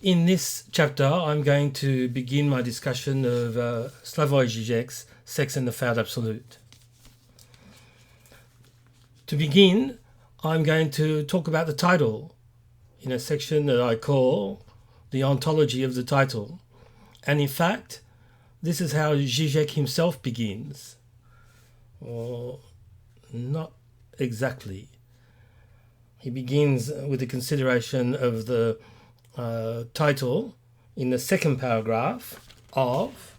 In this chapter, I'm going to begin my discussion of Slavoj Zizek's Sex and the Found Absolute. To begin, I'm going to talk about the title in a section that I call the ontology of the title. And in fact, this is how Zizek himself begins. Or not exactly. He begins with the consideration of the title in the second paragraph of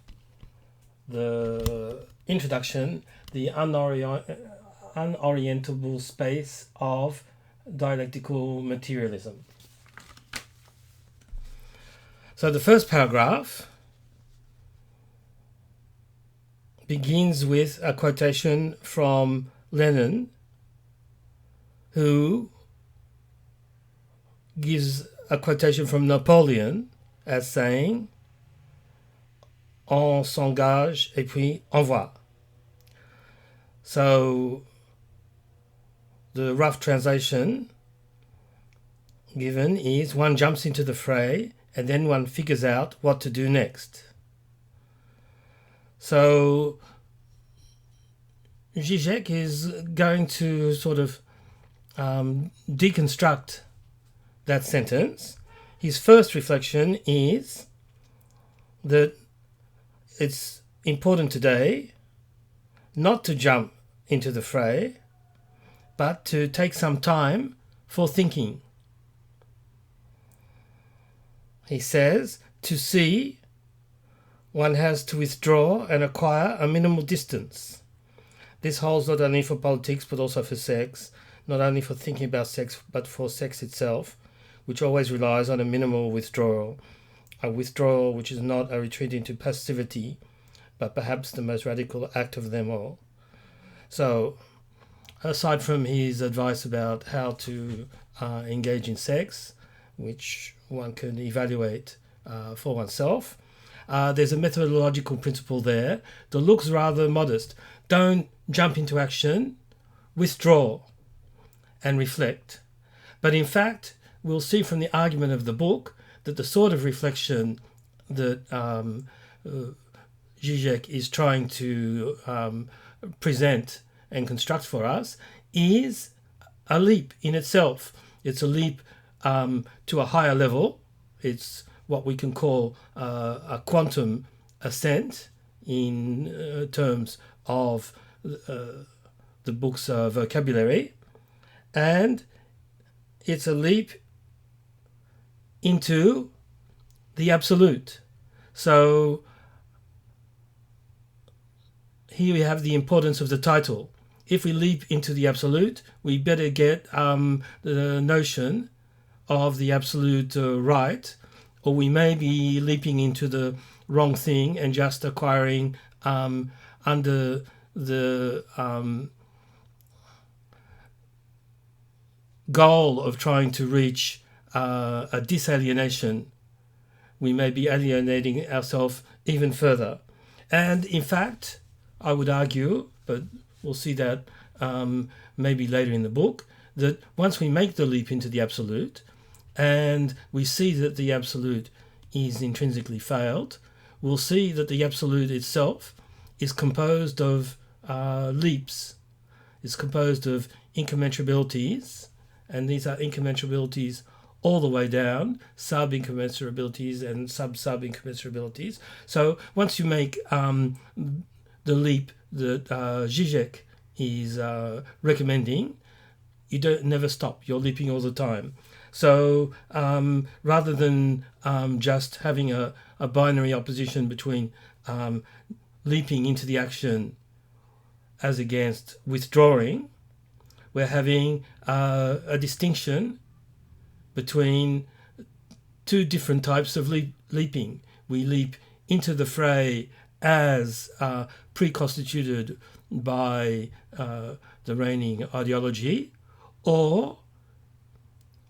the introduction, the unorientable space of dialectical materialism. So the first paragraph begins with a quotation from Lenin, who gives a quotation from Napoleon as saying, "On s'engage et puis on voit." So the rough translation given is one jumps into the fray and then one figures out what to do next. So Zizek is going to sort of deconstruct that sentence. His first reflection is that it's important today not to jump into the fray, but to take some time for thinking. He says, to see, one has to withdraw and acquire a minimal distance. This holds not only for politics but also for sex, not only for thinking about sex but for sex itself, which always relies on a minimal withdrawal, a withdrawal which is not a retreat into passivity, but perhaps the most radical act of them all. So, aside from his advice about how to engage in sex, which one can evaluate for oneself, there's a methodological principle there that looks rather modest. Don't jump into action, withdraw and reflect. But in fact, we'll see from the argument of the book that the sort of reflection that Zizek is trying to present and construct for us is a leap in itself. It's a leap to a higher level. It's what we can call a quantum ascent in terms of the book's vocabulary. And it's a leap into the absolute. So here we have the importance of the title. If we leap into the absolute, we better get the notion of the absolute right, or we may be leaping into the wrong thing and just acquiring under the goal of trying to reach a disalienation, we may be alienating ourselves even further. And in fact, I would argue, but we'll see that maybe later in the book, that once we make the leap into the absolute and we see that the absolute is intrinsically failed, we'll see that the absolute itself is composed of leaps. It's composed of incommensurabilities, and these are incommensurabilities all the way down, sub-incommensurabilities and sub-incommensurabilities. So once you make the leap that Zizek is recommending, you don't never stop. You're leaping all the time. So rather than just having a binary opposition between leaping into the action as against withdrawing, we're having a distinction between two different types of leaping. We leap into the fray as pre-constituted by the reigning ideology, or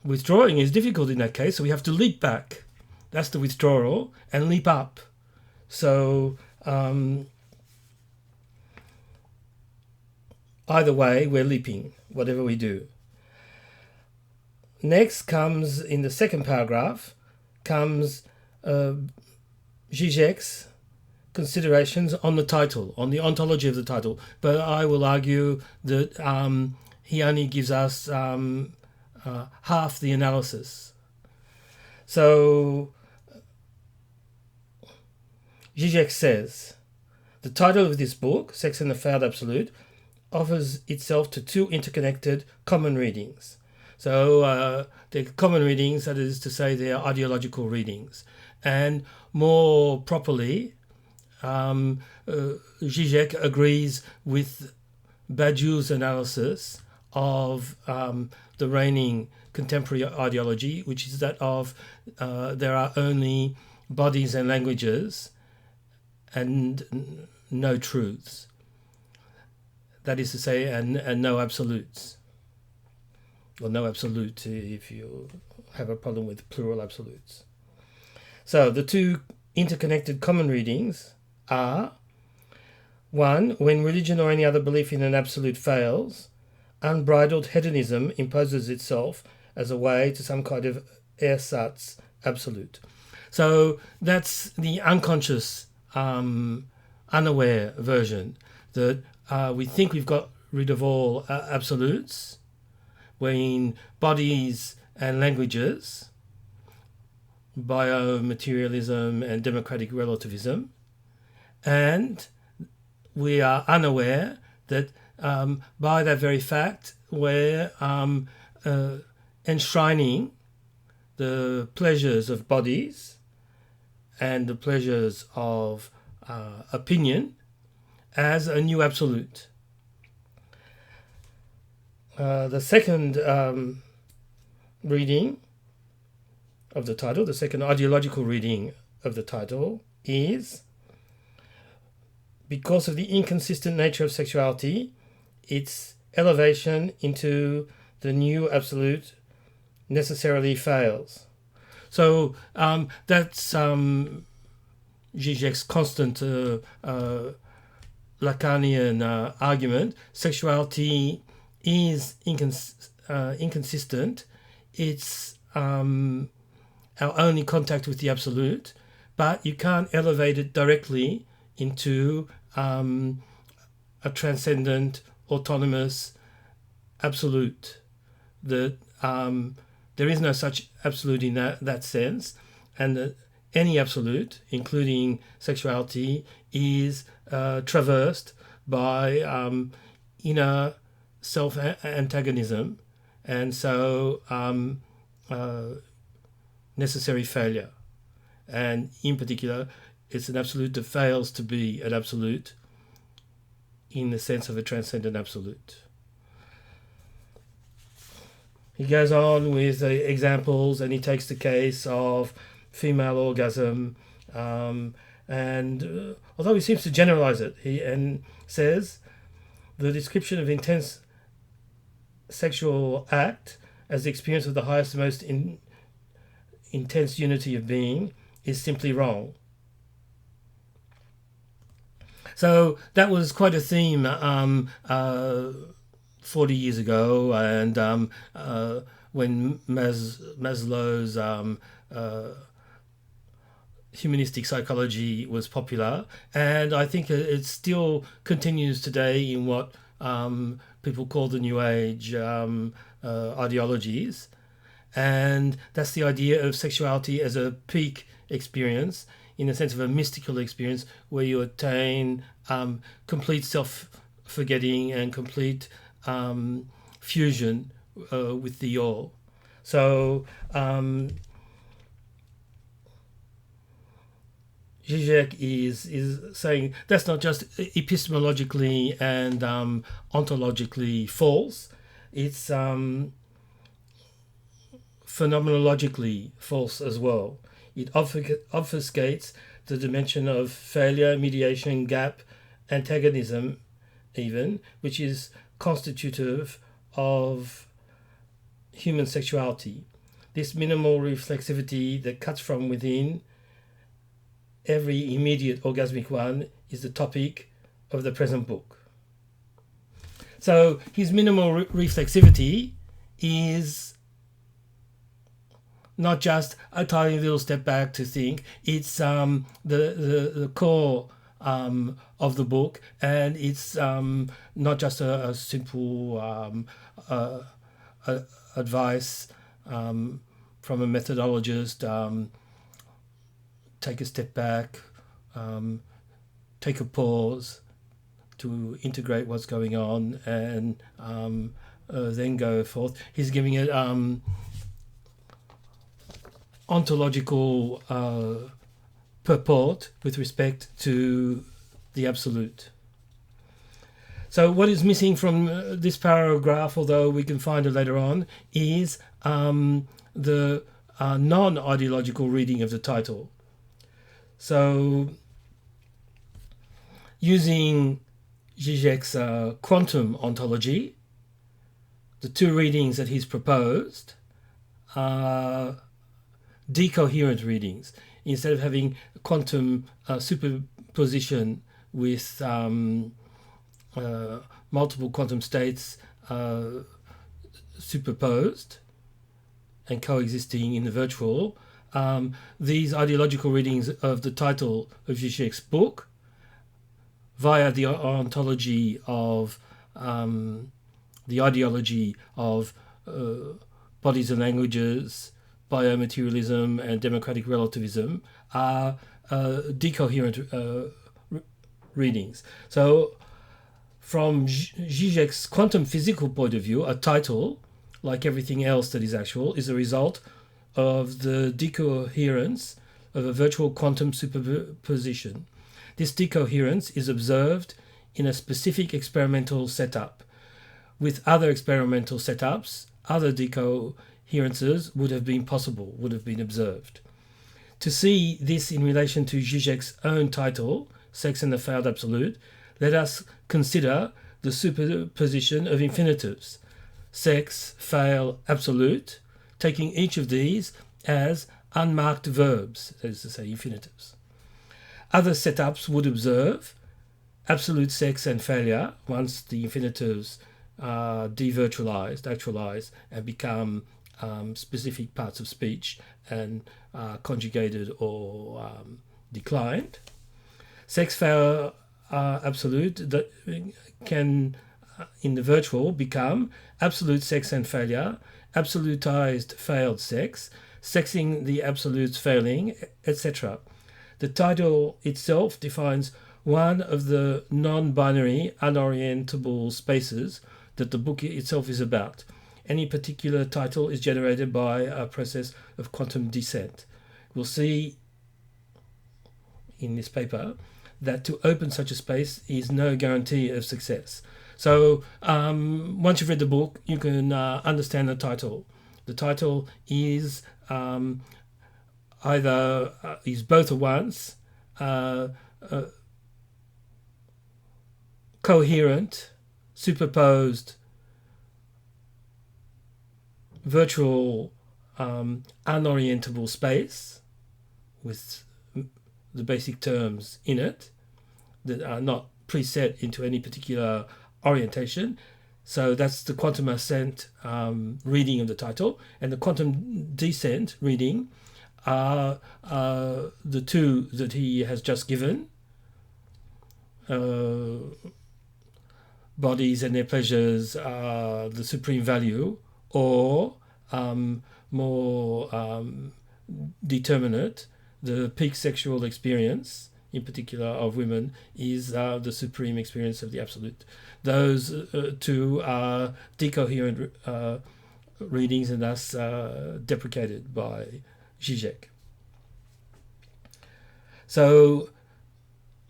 withdrawing is difficult in that case, so we have to leap back. That's the withdrawal, and leap up. So either way, we're leaping, whatever we do. Next comes, in the second paragraph, comes Zizek's considerations on the title, on the ontology of the title. But I will argue that he only gives us half the analysis. So Zizek says, the title of this book, Sex and the Failed Absolute, offers itself to two interconnected common readings. So they're common readings, that is to say they are ideological readings. And more properly, Zizek agrees with Badiou's analysis of the reigning contemporary ideology, which is that of there are only bodies and languages and no truths. That is to say, and no absolutes. Or no absolute if you have a problem with plural absolutes. So the two interconnected common readings are: one, when religion or any other belief in an absolute fails, unbridled hedonism imposes itself as a way to some kind of ersatz absolute. So that's the unconscious, unaware version, that we think we've got rid of all absolutes, wherein bodies and languages, biomaterialism and democratic relativism, and we are unaware that by that very fact we're enshrining the pleasures of bodies and the pleasures of opinion as a new absolute. The second reading of the title, the second ideological reading of the title is: because of the inconsistent nature of sexuality, its elevation into the new absolute necessarily fails. So that's Zizek's constant Lacanian argument. Sexuality is inconsistent. It's our only contact with the absolute, but you can't elevate it directly into a transcendent, autonomous absolute. That there is no such absolute in that sense, and that any absolute, including sexuality, is traversed by inner self-antagonism, and so necessary failure. And in particular, it's an absolute that fails to be an absolute in the sense of a transcendent absolute. He goes on with examples, and he takes the case of female orgasm, and although he seems to generalize it, he says the description of intense sexual act as the experience of the highest and most intense unity of being is simply wrong. So that was quite a theme 40 years ago, and when Maslow's humanistic psychology was popular, and I think it still continues today in what people call the New Age ideologies. And that's the idea of sexuality as a peak experience, in the sense of a mystical experience where you attain complete self-forgetting and complete fusion with the all. So Zizek is saying that's not just epistemologically and ontologically false, it's phenomenologically false as well. It obfuscates the dimension of failure, mediation, gap, antagonism even, which is constitutive of human sexuality. This minimal reflexivity that cuts from within every immediate orgasmic one is the topic of the present book. So his minimal reflexivity is not just a tiny little step back to think. It's the core of the book, and it's not just a simple advice from a methodologist. Take a step back, take a pause to integrate what's going on, and then go forth. He's giving it ontological purport with respect to the absolute. So what is missing from this paragraph, although we can find it later on, is the non-ideological reading of the title. So using Zizek's quantum ontology, the two readings that he's proposed are decoherent readings. Instead of having quantum superposition with multiple quantum states superposed and coexisting in the virtual, these ideological readings of the title of Zizek's book via the ontology of the ideology of bodies and languages, biomaterialism and democratic relativism are decoherent readings. So from Zizek's quantum physical point of view, a title, like everything else that is actual, is a result of the decoherence of a virtual quantum superposition. This decoherence is observed in a specific experimental setup. With other experimental setups, other decoherences would have been possible, would have been observed. To see this in relation to Zizek's own title, Sex and the Failed Absolute, let us consider the superposition of infinitives, sex, fail, absolute, taking each of these as unmarked verbs, that is to say, infinitives. Other setups would observe absolute sex and failure once the infinitives are devirtualized, actualized, and become specific parts of speech and conjugated or declined. Sex fail absolute that can, in the virtual, become absolute sex and failure, absolutized failed sex, sexing the absolutes failing, etc. The title itself defines one of the non-binary, unorientable spaces that the book itself is about. Any particular title is generated by a process of quantum descent. We'll see in this paper that to open such a space is no guarantee of success. So once you've read the book, you can understand the title. The title is either is both at once coherent, superposed, virtual, unorientable space with the basic terms in it that are not preset into any particular orientation. So that's the quantum ascent reading of the title, and the quantum descent reading are the two that he has just given. Bodies and their pleasures are the supreme value, or more determinate, the peak sexual experience, in particular of women, is the supreme experience of the absolute. Those two are decoherent readings and thus deprecated by Zizek. So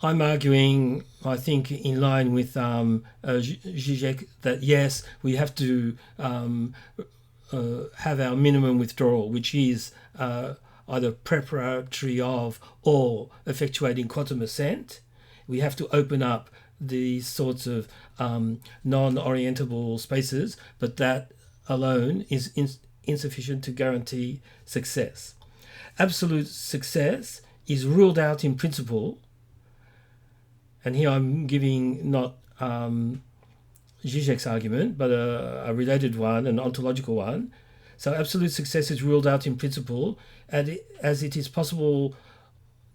I'm arguing, I think, in line with Zizek, that yes, we have to have our minimum withdrawal, which is either preparatory of or effectuating quantum ascent. We have to open up these sorts of non-orientable spaces, but that alone is insufficient to guarantee success. Absolute success is ruled out in principle, and here I'm giving not Zizek's argument, but a related one, an ontological one, So absolute success is ruled out in principle, as it is possible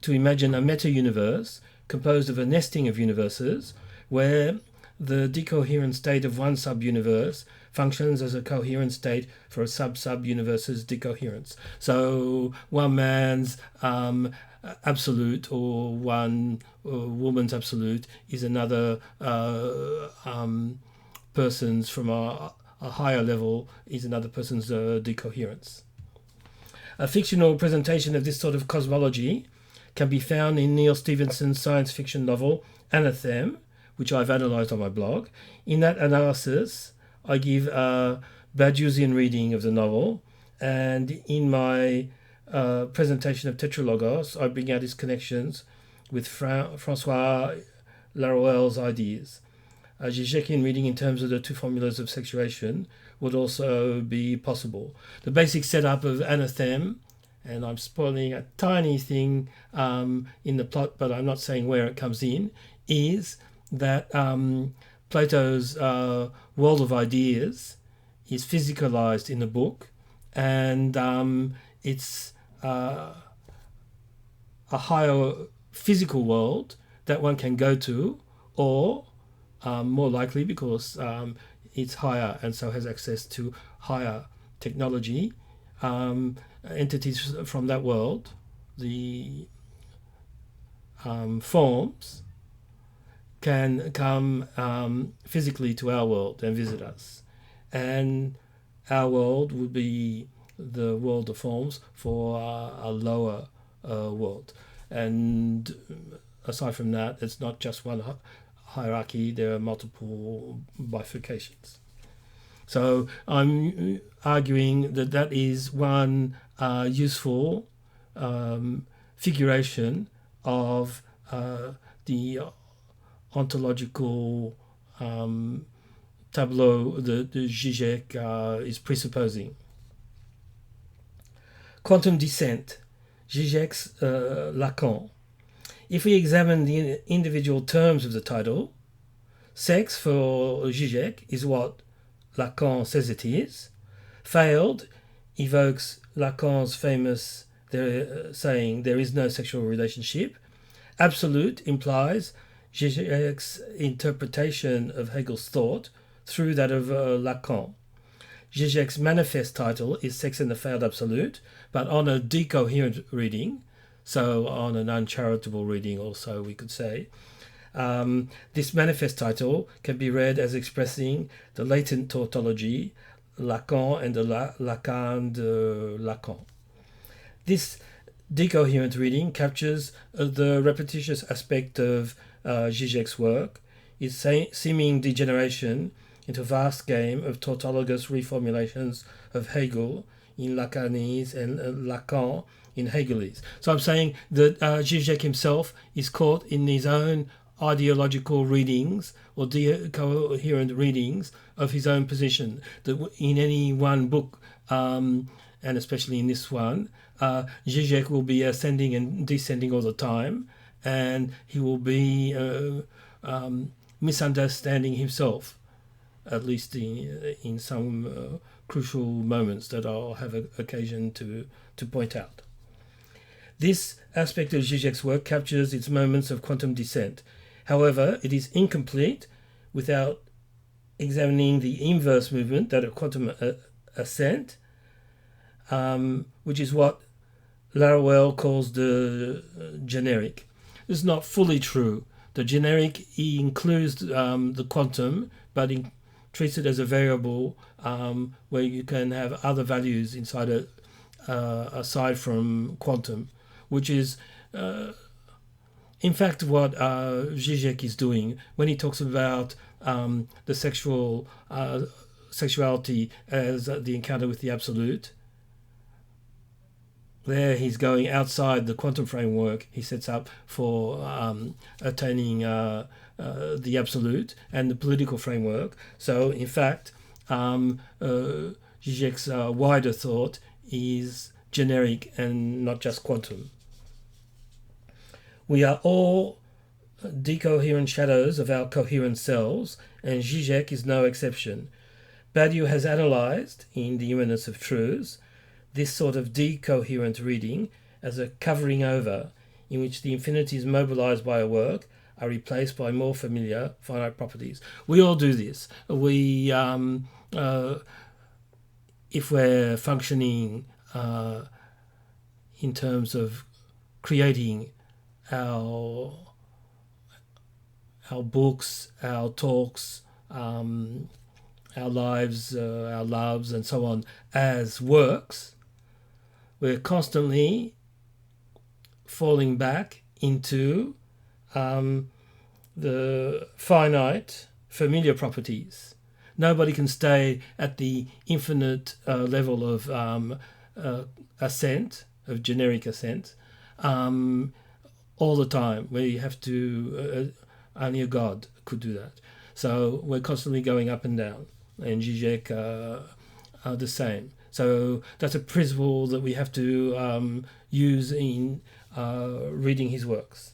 to imagine a meta-universe composed of a nesting of universes where the decoherent state of one sub-universe functions as a coherent state for a sub-universe's decoherence. So one man's absolute or one woman's absolute is another person's from a higher level is another person's decoherence. A fictional presentation of this sort of cosmology can be found in Neil Stephenson's science fiction novel Anathem, which I've analysed on my blog. In that analysis, I give a Badiousian reading of the novel, and in my presentation of Tetralogos, I bring out his connections with Francois Laruelle's ideas. A Zizekian reading in terms of the two formulas of sexuation would also be possible. The basic setup of Anathem, and I'm spoiling a tiny thing in the plot, but I'm not saying where it comes in, is that Plato's world of ideas is physicalized in the book, and it's a higher physical world that one can go to, or more likely because it's higher and so has access to higher technology, entities from that world, the forms, can come physically to our world and visit us. And our world would be the world of forms for a lower world. And aside from that, it's not just one hierarchy, there are multiple bifurcations. So I'm arguing that that is one useful figuration of the ontological tableau that Zizek is presupposing. Quantum descent, Zizek's Lacan. If we examine the individual terms of the title, sex for Zizek is what Lacan says it is. Failed evokes Lacan's famous saying, there is no sexual relationship. Absolute implies Zizek's interpretation of Hegel's thought through that of Lacan. Zizek's manifest title is Sex and the Failed Absolute, but on a decoherent reading, so on an uncharitable reading also we could say, this manifest title can be read as expressing the latent tautology, Lacan and the Lacan de Lacan. This decoherent reading captures the repetitious aspect of Zizek's work, its seeming degeneration into a vast game of tautologous reformulations of Hegel in Lacanese and Lacan in Hegelese. So I'm saying that Zizek himself is caught in his own ideological readings or coherent readings of his own position, that in any one book, and especially in this one, Zizek will be ascending and descending all the time, and he will be misunderstanding himself, at least in some crucial moments that I'll have occasion to point out. This aspect of Zizek's work captures its moments of quantum descent. However, it is incomplete without examining the inverse movement, that of quantum ascent, which is what Laruelle calls the generic. This is not fully true. The generic includes the quantum, but treats it as a variable where you can have other values inside it aside from quantum, which is in fact what Zizek is doing when he talks about the sexuality as the encounter with the absolute. There he's going outside the quantum framework he sets up for attaining the absolute and the political framework. So in fact, Zizek's wider thought is generic and not just quantum. We are all decoherent shadows of our coherent selves, and Zizek is no exception. Badiou has analysed, in The Imminence of Truths, this sort of decoherent reading as a covering over in which the infinities mobilised by a work are replaced by more familiar finite properties. We all do this. We, if we're functioning in terms of creating our books, our talks, our lives, our loves, and so on, as works, we're constantly falling back into the finite familiar properties. Nobody can stay at the infinite level of ascent, of generic ascent, all the time. We have to, only a God could do that. So we're constantly going up and down, and Zizek are the same. So that's a principle that we have to use in reading his works.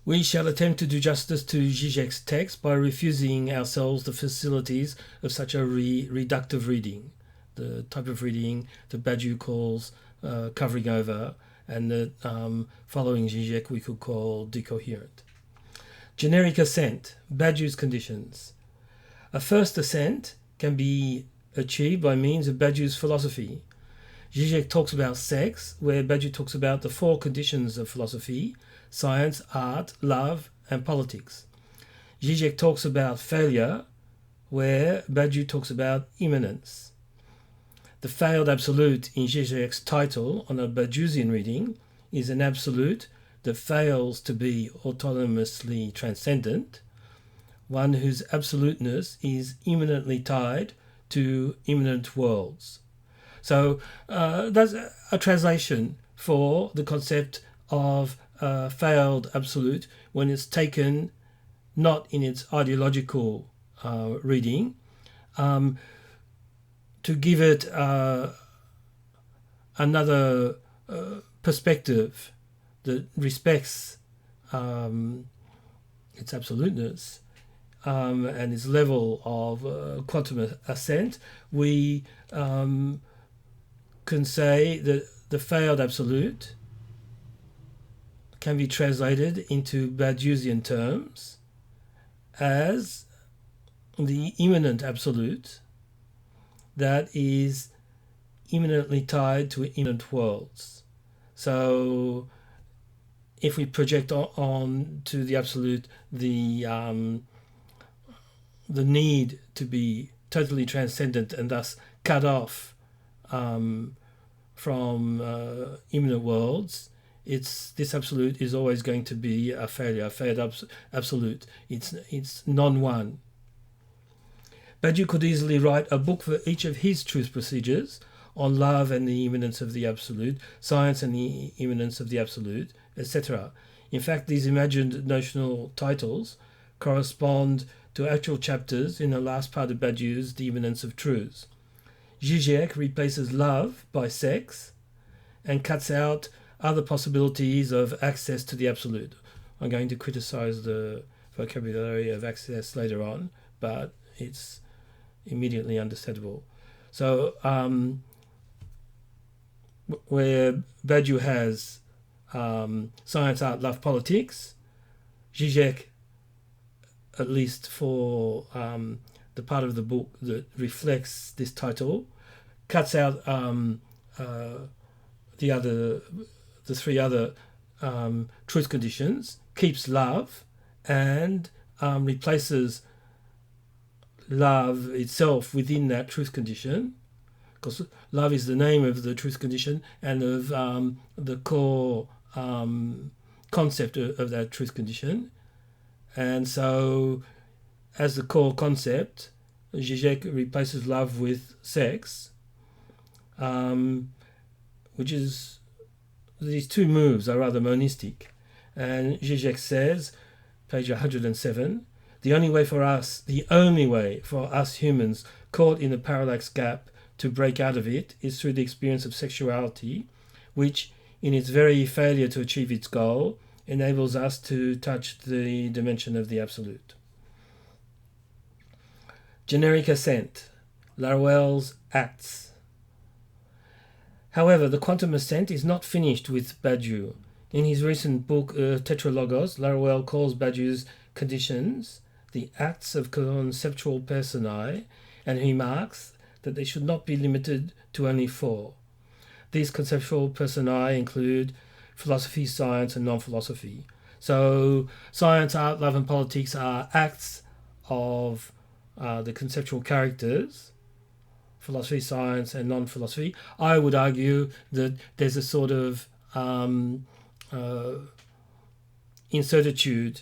We shall attempt to do justice to Zizek's text by refusing ourselves the facilities of such a reductive reading, the type of reading that Badiou calls covering over, and that following Zizek we could call decoherent. Generic ascent, Badiou's conditions. A first ascent can be achieved by means of Badiou's philosophy. Zizek talks about sex, where Badiou talks about the four conditions of philosophy: science, art, love, and politics. Zizek talks about failure, where Badiou talks about imminence. The failed absolute in Zizek's title on a Badiousian reading is an absolute that fails to be autonomously transcendent, one whose absoluteness is imminently tied to imminent worlds. So that's a translation for the concept of failed absolute when it's taken not in its ideological reading, to give it another perspective that respects its absoluteness and its level of quantum ascent. We can say that the failed absolute can be translated into Badiousian terms as the imminent absolute that is imminently tied to imminent worlds. So if we project on to the absolute the need to be totally transcendent and thus cut off from imminent worlds, this absolute is always going to be a failure, absolute. It's non-one. Badiou could easily write a book for each of his truth procedures on love and the imminence of the absolute, science and the imminence of the absolute, etc. In fact, these imagined notional titles correspond to actual chapters in the last part of Badiou's The Imminence of Truths. Zizek replaces love by sex and cuts out other possibilities of access to the absolute. I'm going to criticize the vocabulary of access later on, but it's immediately understandable. So where Badiou has science, art, love, politics, Zizek, at least for the part of the book that reflects this title, cuts out the three other truth conditions, keeps love, and replaces love itself within that truth condition, because love is the name of the truth condition and of the core concept of that truth condition. And so as the core concept, Zizek replaces love with sex, which is, these two moves are rather monistic. And Zizek says, page 107, the only way for us humans caught in the parallax gap to break out of it is through the experience of sexuality, which, in its very failure to achieve its goal, enables us to touch the dimension of the absolute. Generic ascent, Laruelle's acts. However, the quantum ascent is not finished with Badiou. In his recent book Tetralogos, Laruelle calls Badiou's conditions the acts of conceptual personae, and he remarks that they should not be limited to only four. These conceptual personae include philosophy, science, and non-philosophy. So science, art, love, and politics are acts of the conceptual characters, philosophy, science, and non-philosophy. I would argue that there's a sort of incertitude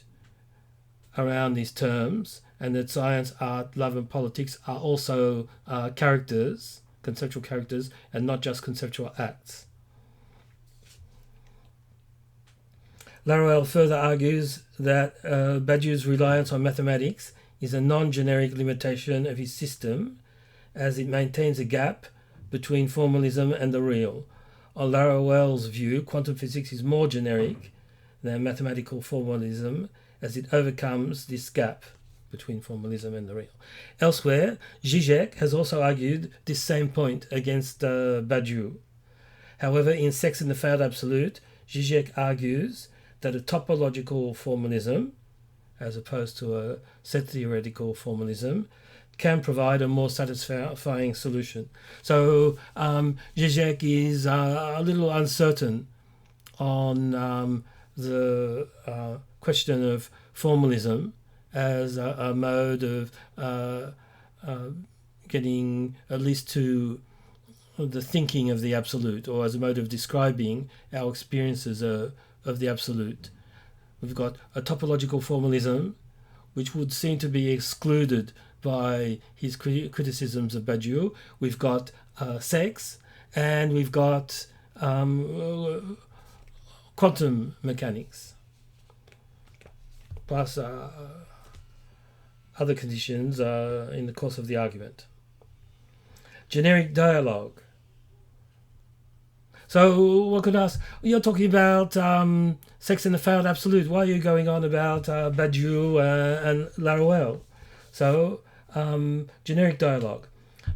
around these terms, and that science, art, love, and politics are also characters, conceptual characters, and not just conceptual acts. Laruelle further argues that Badiou's reliance on mathematics is a non-generic limitation of his system, as it maintains a gap between formalism and the real. On Laruelle's view, quantum physics is more generic than mathematical formalism, as it overcomes this gap between formalism and the real. Elsewhere, Zizek has also argued this same point against Badiou. However, in Sex and the Failed Absolute, Zizek argues that a topological formalism, as opposed to a set theoretical formalism, can provide a more satisfying solution. So Zizek is a little uncertain on the question of formalism as a mode of getting at least to the thinking of the absolute, or as a mode of describing our experiences of the absolute. We've got a topological formalism, which would seem to be excluded by his criticisms of Badiou. We've got sex, and we've got quantum mechanics, plus other conditions in the course of the argument. Generic dialogue. So one could ask, you're talking about Sex and the Failed Absolute. Why are you going on about Badiou and Laruelle? So, generic dialogue.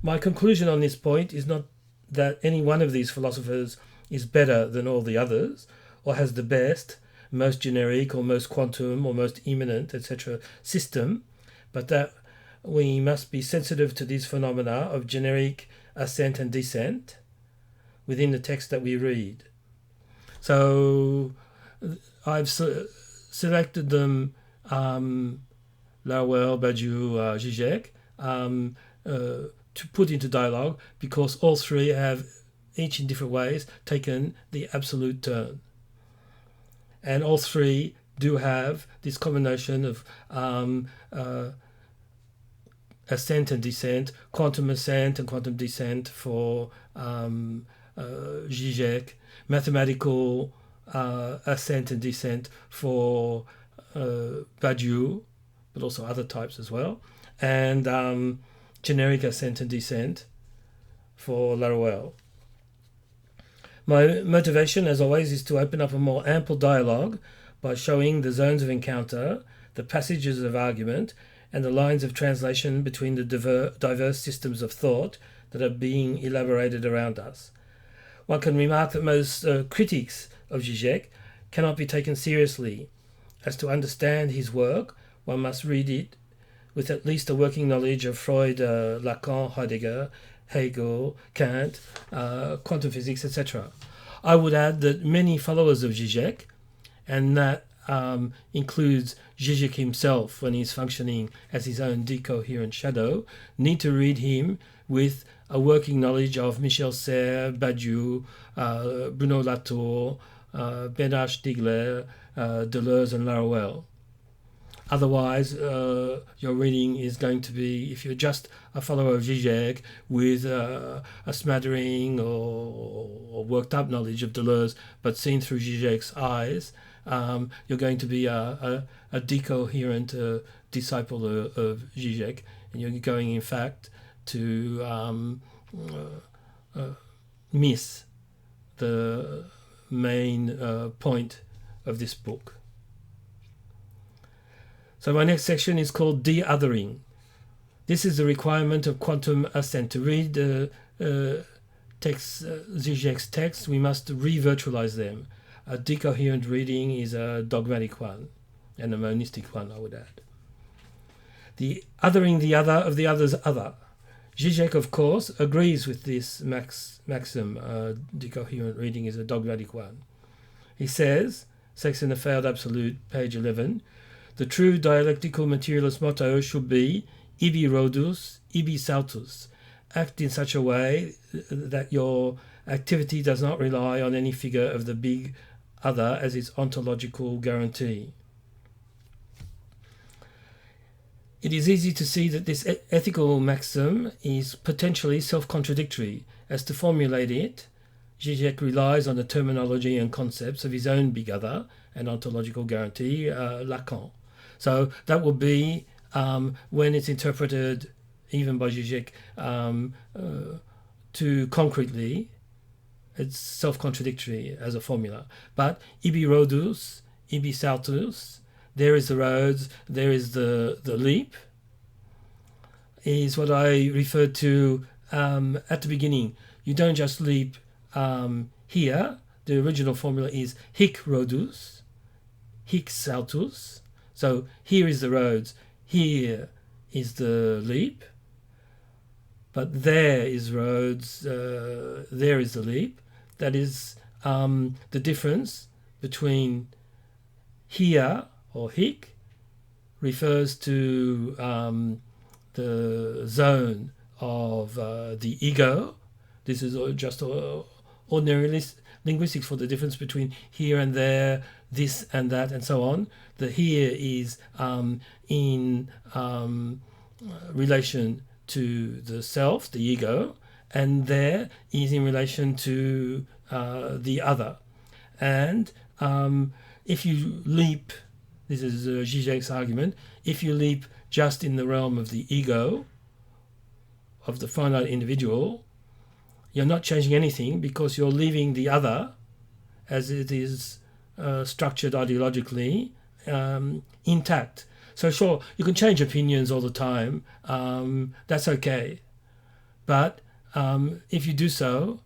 My conclusion on this point is not that any one of these philosophers is better than all the others, or has the best, most generic, or most quantum, or most imminent, etc. system, but that we must be sensitive to these phenomena of generic ascent and descent within the text that we read. So I've selected them, Laruelle, Badiou, Zizek, to put into dialogue, because all three have, each in different ways, taken the absolute turn. And all three do have this combination of ascent and descent, quantum ascent and quantum descent for Zizek, mathematical ascent and descent for Badiou, but also other types as well, and generic ascent and descent for Laruelle. My motivation, as always, is to open up a more ample dialogue by showing the zones of encounter, the passages of argument, and the lines of translation between the diverse systems of thought that are being elaborated around us. One can remark that most critics of Zizek cannot be taken seriously, as to understand his work, one must read it with at least a working knowledge of Freud, Lacan, Heidegger, Hegel, Kant, quantum physics, etc. I would add that many followers of Zizek, and that includes Zizek himself when he's functioning as his own decoherent shadow, need to read him with a working knowledge of Michel Serres, Badiou, Bruno Latour, Bernard Stiegler, Deleuze, and Laruelle. Otherwise, your reading is going to be, if you're just a follower of Zizek with a smattering or worked up knowledge of Deleuze, but seen through Zizek's eyes, you're going to be a decoherent disciple of Zizek, and you're going, in fact, to miss the main point of this book. So my next section is called Deothering. This is the requirement of quantum ascent. To read Zizek's text, we must re-virtualize them. A decoherent reading is a dogmatic one, and a monistic one, I would add. The othering the other of the other's other. Zizek, of course, agrees with this maxim. Decoherent reading is a dogmatic one. He says, Sex in the Failed Absolute, page 11, the true dialectical materialist motto should be ibi rodus, ibi saltus. Act in such a way that your activity does not rely on any figure of the big other as its ontological guarantee. It is easy to see that this ethical maxim is potentially self-contradictory. As to formulate it, Zizek relies on the terminology and concepts of his own big other and ontological guarantee, Lacan. So that will be, when it's interpreted, even by Zizek, too concretely, it's self-contradictory as a formula. But ibi rodus, ibi saltus, there is the roads, there is the leap, is what I referred to at the beginning. You don't just leap here. The original formula is hic rodus, hic saltus. So here is the roads, here is the leap, but there is roads, there is the leap. That is the difference between here, or hic, refers to the zone of the ego. This is just ordinary linguistics for the difference between here and there, this and that, and so on. The here is in relation to the self, the ego, and there is in relation to the other. And if you leap, this is Zizek's argument, if you leap just in the realm of the ego, of the finite individual, you're not changing anything because you're leaving the other as it is structured ideologically intact. So sure, you can change opinions all the time, that's okay. But if you do so,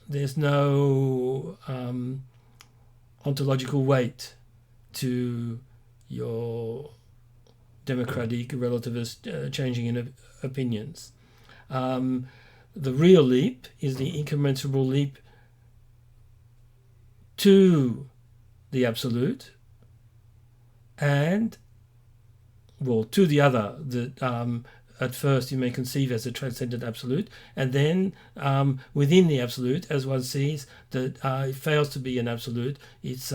there's no ontological weight to your democratic relativist changing in opinions. The real leap is the incommensurable leap to the absolute and, well, to the other that at first you may conceive as a transcendent absolute, and then within the absolute, as one sees that it fails to be an absolute, it's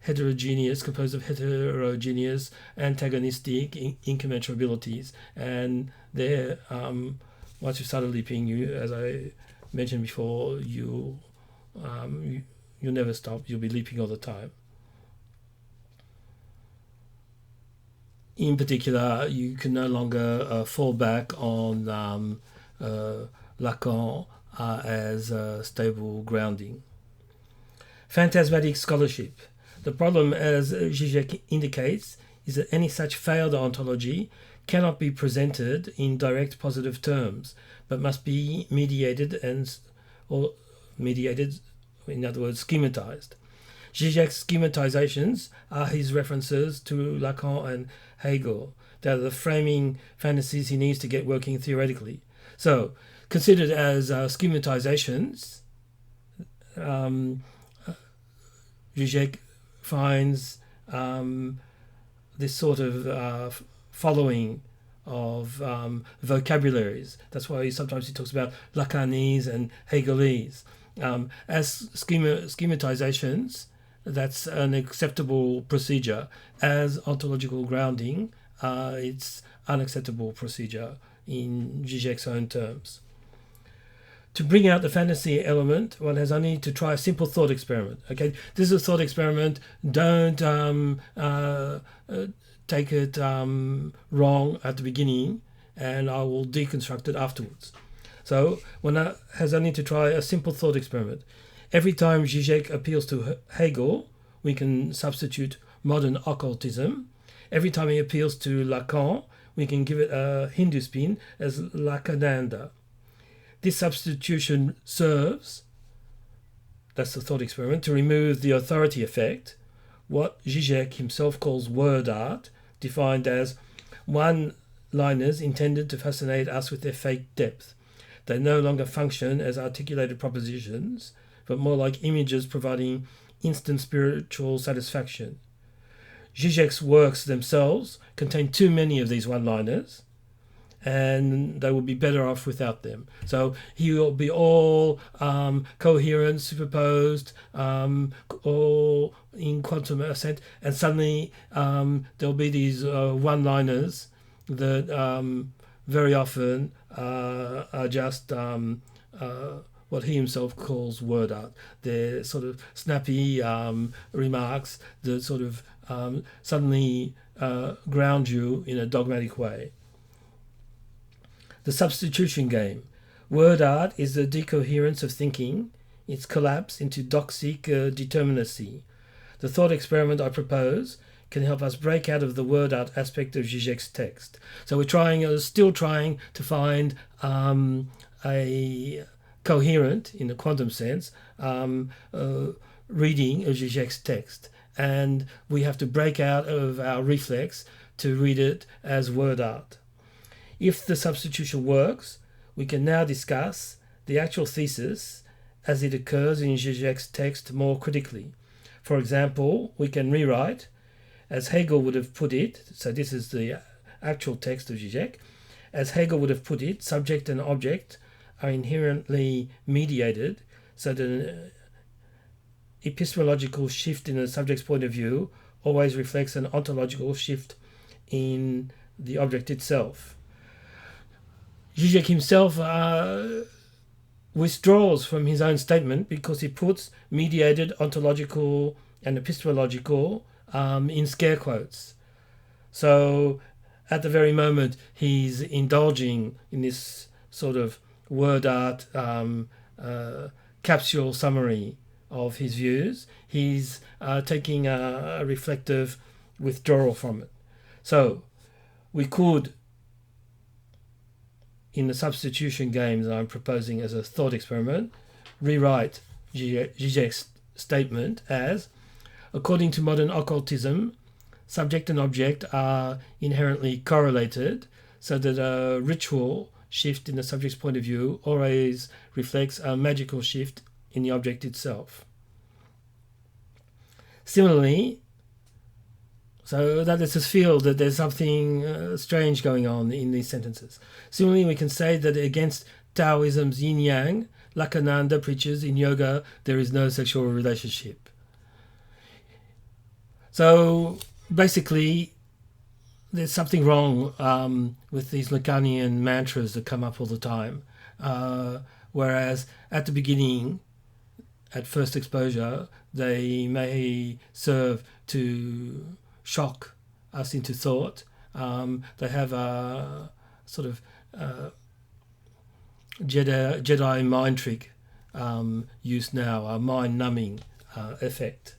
heterogeneous, composed of heterogeneous, antagonistic incommensurabilities. And there, once you started leaping, you, as I mentioned before, you'll never stop. You'll be leaping all the time. In particular, you can no longer fall back on Lacan as stable grounding. Phantasmatic scholarship. The problem, as Zizek indicates, is that any such failed ontology cannot be presented in direct positive terms, but must be mediated, in other words, schematized. Zizek's schematizations are his references to Lacan and Hegel. They are the framing fantasies he needs to get working theoretically. So, considered as schematizations, Zizek finds this sort of following of vocabularies. That's why sometimes he talks about Lacanese and Hegelese. As schematizations, that's an acceptable procedure. As ontological grounding, it's unacceptable procedure in Zizek's own terms. To bring out the fantasy element, one has only to try a simple thought experiment. Okay, this is a thought experiment. Don't take it wrong at the beginning, and I will deconstruct it afterwards. So one has only to try a simple thought experiment. Every time Zizek appeals to Hegel, we can substitute modern occultism. Every time he appeals to Lacan, we we can give it a Hindu spin as Lacananda. This substitution serves, that's the thought experiment, to remove the authority effect, what Zizek himself calls word art, defined as one-liners intended to fascinate us with their fake depth. They no longer function as articulated propositions, but more like images providing instant spiritual satisfaction. Zizek's works themselves contain too many of these one-liners, and they will be better off without them. So he will be all coherent, superposed, all in quantum ascent, and suddenly there'll be these one-liners that very often are just what he himself calls word art. They're sort of snappy remarks that sort of suddenly ground you in a dogmatic way. The substitution game. Word art is the decoherence of thinking, its collapse into doxic determinacy. The thought experiment I propose can help us break out of the word art aspect of Zizek's text. So we're still trying to find a coherent, in the quantum sense, reading of Zizek's text. And we have to break out of our reflex to read it as word art. If the substitution works, we can now discuss the actual thesis as it occurs in Zizek's text more critically. For example, we can rewrite, as Hegel would have put it, so this is the actual text of Zizek, as Hegel would have put it, subject and object are inherently mediated, so that an epistemological shift in the subject's point of view always reflects an ontological shift in the object itself. Zizek himself withdraws from his own statement because he puts mediated, ontological and epistemological in scare quotes. So at the very moment he's indulging in this sort of word art capsule summary of his views, he's taking a reflective withdrawal from it. So we could, in the substitution game that I'm proposing as a thought experiment, rewrite Zizek's statement as, according to modern occultism, subject and object are inherently correlated, so that a ritual shift in the subject's point of view always reflects a magical shift in the object itself. Similarly, so that lets us feel that there's something strange going on in these sentences. Similarly, we can say that against Taoism's yin-yang, Lacananda preaches in yoga there is no sexual relationship. So basically, there's something wrong with these Lacanian mantras that come up all the time. Whereas at the beginning, at first exposure, they may serve to shock us into thought. They have a sort of Jedi mind trick use now, a mind-numbing effect.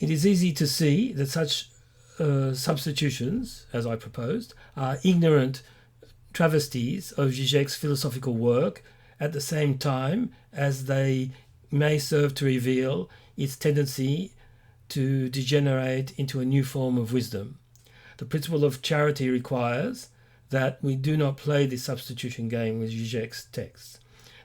It is easy to see that such substitutions, as I proposed, are ignorant travesties of Zizek's philosophical work at the same time as they may serve to reveal its tendency to degenerate into a new form of wisdom. The principle of charity requires that we do not play this substitution game with Zizek's texts,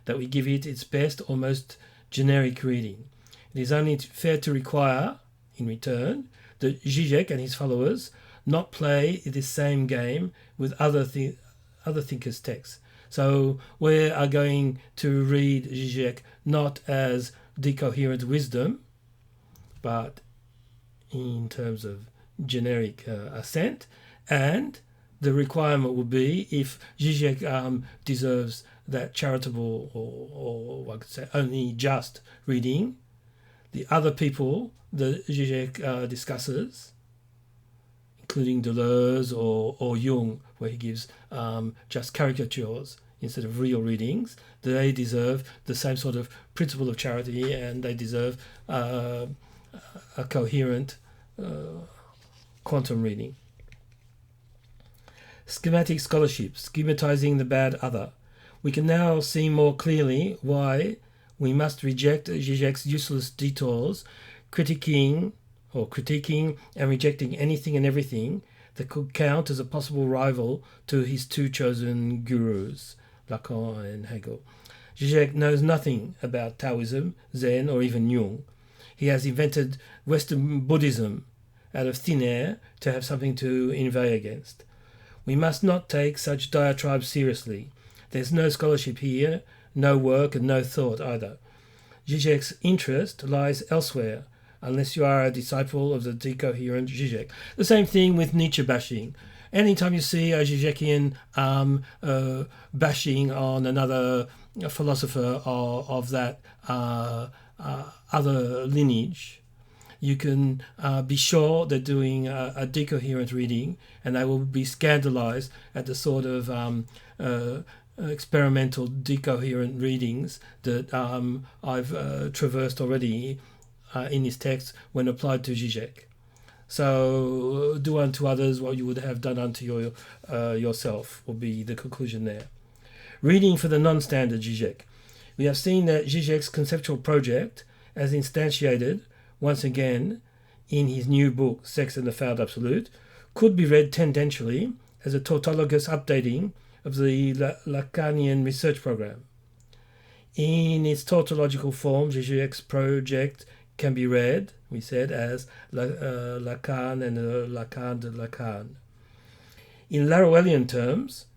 that we give it its best or most generic reading. It is only fair to require, in return, that Zizek and his followers not play this same game with other thinkers' texts. So we are going to read Zizek not as decoherent wisdom, but in terms of generic assent, and the requirement will be, if Zizek deserves that charitable or one could say only just reading, the other people that Zizek discusses, including Deleuze or Jung, where he gives just caricatures instead of real readings, they deserve the same sort of principle of charity, and they deserve a coherent quantum reading. Schematic scholarship, schematizing the bad other. We can now see more clearly why we must reject Zizek's useless detours, critiquing and rejecting anything and everything that could count as a possible rival to his two chosen gurus, Lacan and Hegel. Zizek knows nothing about Taoism, Zen, or even Jung. He has invented Western Buddhism out of thin air to have something to inveigh against. We must not take such diatribes seriously. There's no scholarship here, no work, and no thought either. Zizek's interest lies elsewhere, unless you are a disciple of the decoherent Zizek. The same thing with Nietzsche bashing. Anytime you see a Zizekian bashing on another philosopher of that other lineage, you can be sure they're doing a decoherent reading, and they will be scandalized at the sort of experimental decoherent readings that I've traversed already in this text when applied to Zizek. So do unto others what you would have done unto yourself will be the conclusion there. Reading for the non-standard Zizek. We have seen that Zizek's conceptual project, as instantiated once again in his new book, Sex and the Found Absolute, could be read tendentially as a tautologous updating of the Lacanian research program. In its tautological form, Zizek's project can be read, we said, as Lacan and Lacan de Lacan. In Laruelian terms,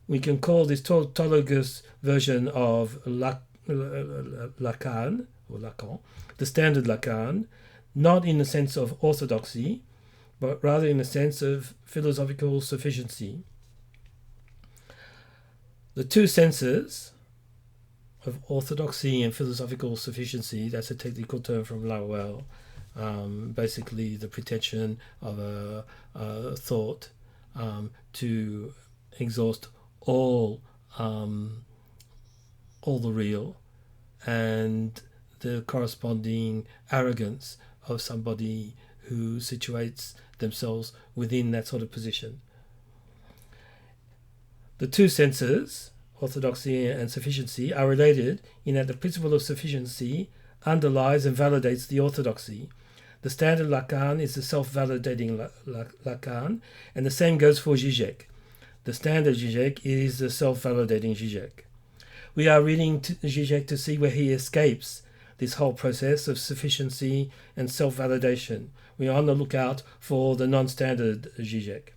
we can call this tautologous version of Lacan, or Lacan, the standard Lacan, not in the sense of orthodoxy, but rather in the sense of philosophical sufficiency. The two senses of orthodoxy and philosophical sufficiency, that's a technical term from Laruelle, basically the pretension of a thought to exhaust all the real, and the corresponding arrogance of somebody who situates themselves within that sort of position. The two senses, orthodoxy and sufficiency, are related in that the principle of sufficiency underlies and validates the orthodoxy. The standard Lacan is the self-validating Lacan, and the same goes for Zizek. The standard Zizek is the self-validating Zizek. We are reading Zizek to see where he escapes this whole process of sufficiency and self-validation. We are on the lookout for the non-standard Zizek.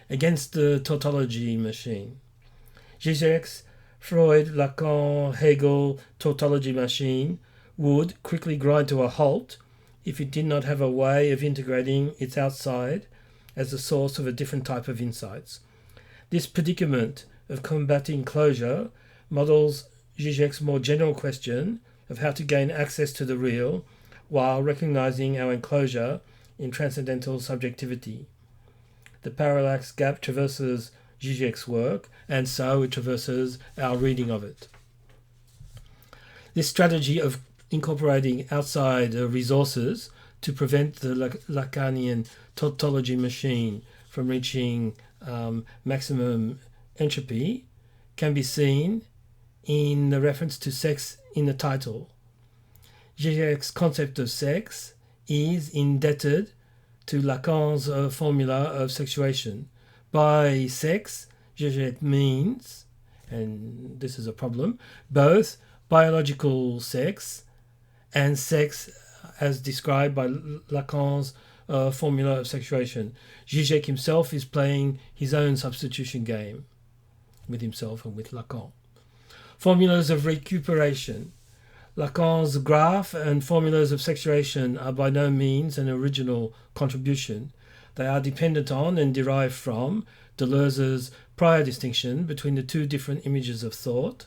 Against the tautology machine. Zizek's Freud, Lacan, Hegel tautology machine would quickly grind to a halt if it did not have a way of integrating its outside as the source of a different type of insights. This predicament of combating closure models Zizek's more general question of how to gain access to the real while recognizing our enclosure in transcendental subjectivity. The parallax gap traverses Zizek's work, and so it traverses our reading of it. This strategy of incorporating outside resources to prevent the Lacanian tautology machine from reaching maximum entropy can be seen in the reference to sex in the title. Zizek's concept of sex is indebted to Lacan's formula of sexuation. By sex, Zizek means, and this is a problem, both biological sex and sex as described by Lacan's formula of sexuation. Zizek himself is playing his own substitution game with himself and with Lacan. Formulas of recuperation. Lacan's graph and formulas of sexuation are by no means an original contribution. They are dependent on and derived from Deleuze's prior distinction between the two different images of thought,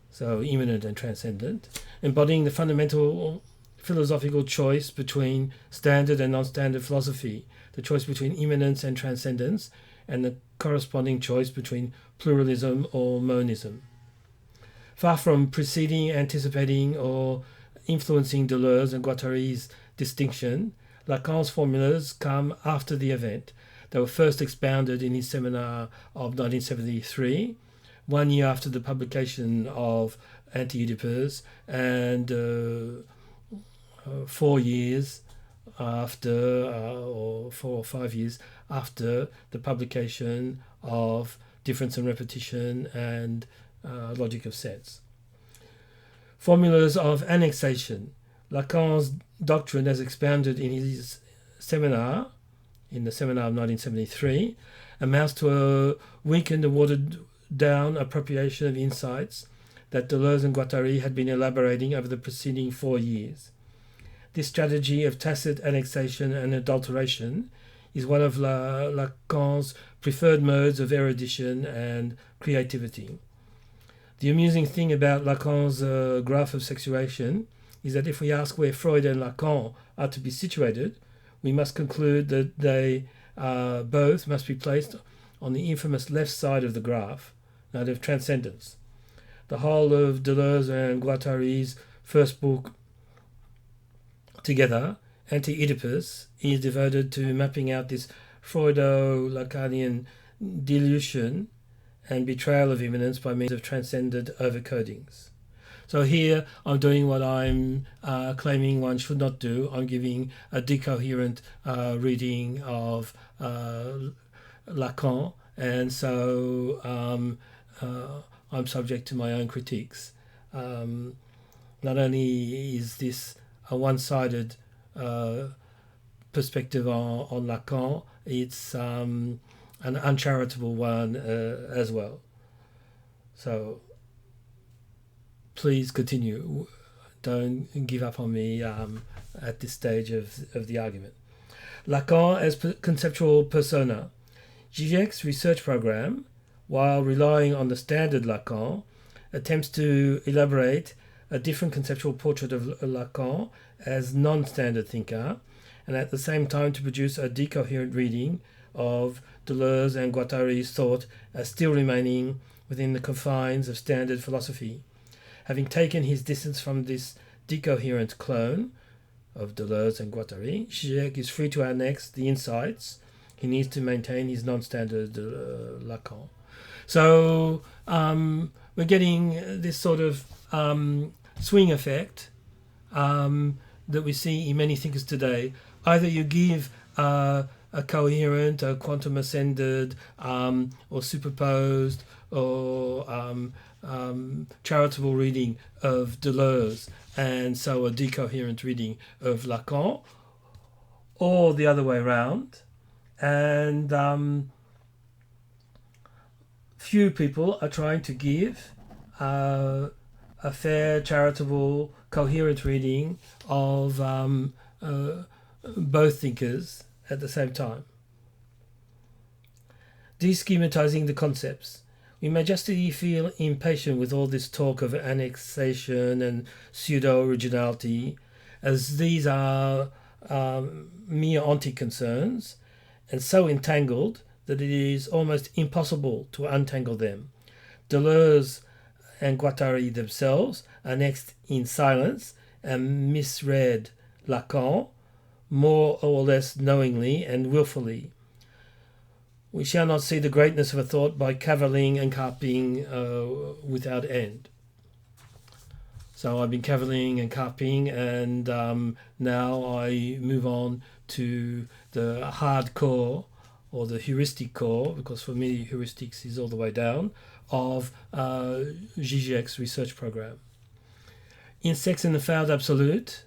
so immanent and transcendent, embodying the fundamental philosophical choice between standard and non-standard philosophy, the choice between immanence and transcendence, and the corresponding choice between pluralism or monism. Far from preceding, anticipating, or influencing Deleuze and Guattari's distinction, Lacan's formulas come after the event. They were first expounded in his seminar of 1973, 1 year after the publication of Anti-Oedipus, and 4 years after, or 4 or 5 years after the publication of Difference and Repetition and Logic of Sets. Formulas of annexation. Lacan's doctrine, as expounded in his seminar, in the seminar of 1973, amounts to a weakened and watered down appropriation of insights that Deleuze and Guattari had been elaborating over the preceding 4 years. This strategy of tacit annexation and adulteration is one of Lacan's preferred modes of erudition and creativity. The amusing thing about Lacan's graph of sexuation is that if we ask where Freud and Lacan are to be situated, we must conclude that they both must be placed on the infamous left side of the graph, that of transcendence. The whole of Deleuze and Guattari's first book together, Anti-Oedipus, is devoted to mapping out this Freudo-Lacanian dilution and betrayal of immanence by means of transcendent overcodings. So here I'm doing what I'm claiming one should not do. I'm giving a decoherent reading of Lacan, and so I'm subject to my own critiques. Not only is this a one-sided perspective on Lacan, it's an uncharitable one as well. So please continue. Don't give up on me at this stage of the argument. Lacan as conceptual persona. Zizek's research program, while relying on the standard Lacan, attempts to elaborate a different conceptual portrait of Lacan as non-standard thinker, and at the same time to produce a decoherent reading of Deleuze and Guattari's thought as still remaining within the confines of standard philosophy. Having taken his distance from this decoherent clone of Deleuze and Guattari, Zizek is free to annex the insights he needs to maintain his non-standard Lacan. So we're getting this sort of swing effect that we see in many thinkers today. Either you give a coherent, a quantum ascended, or superposed, or charitable reading of Deleuze, and so a decoherent reading of Lacan, or the other way around. And few people are trying to give a fair, charitable, coherent reading of both thinkers at the same time. Deschematizing the concepts. We may justly feel impatient with all this talk of annexation and pseudo-originality, as these are mere ontic concerns, and so entangled that it is almost impossible to untangle them. Deleuze and Guattari themselves annexed in silence and misread Lacan more or less knowingly and willfully. We shall not see the greatness of a thought by cavilling and carping without end. So I've been cavilling and carping, and now I move on to the hardcore, or the heuristic core, because for me heuristics is all the way down, of Zizek's research program. In Sex and the Found Absolute,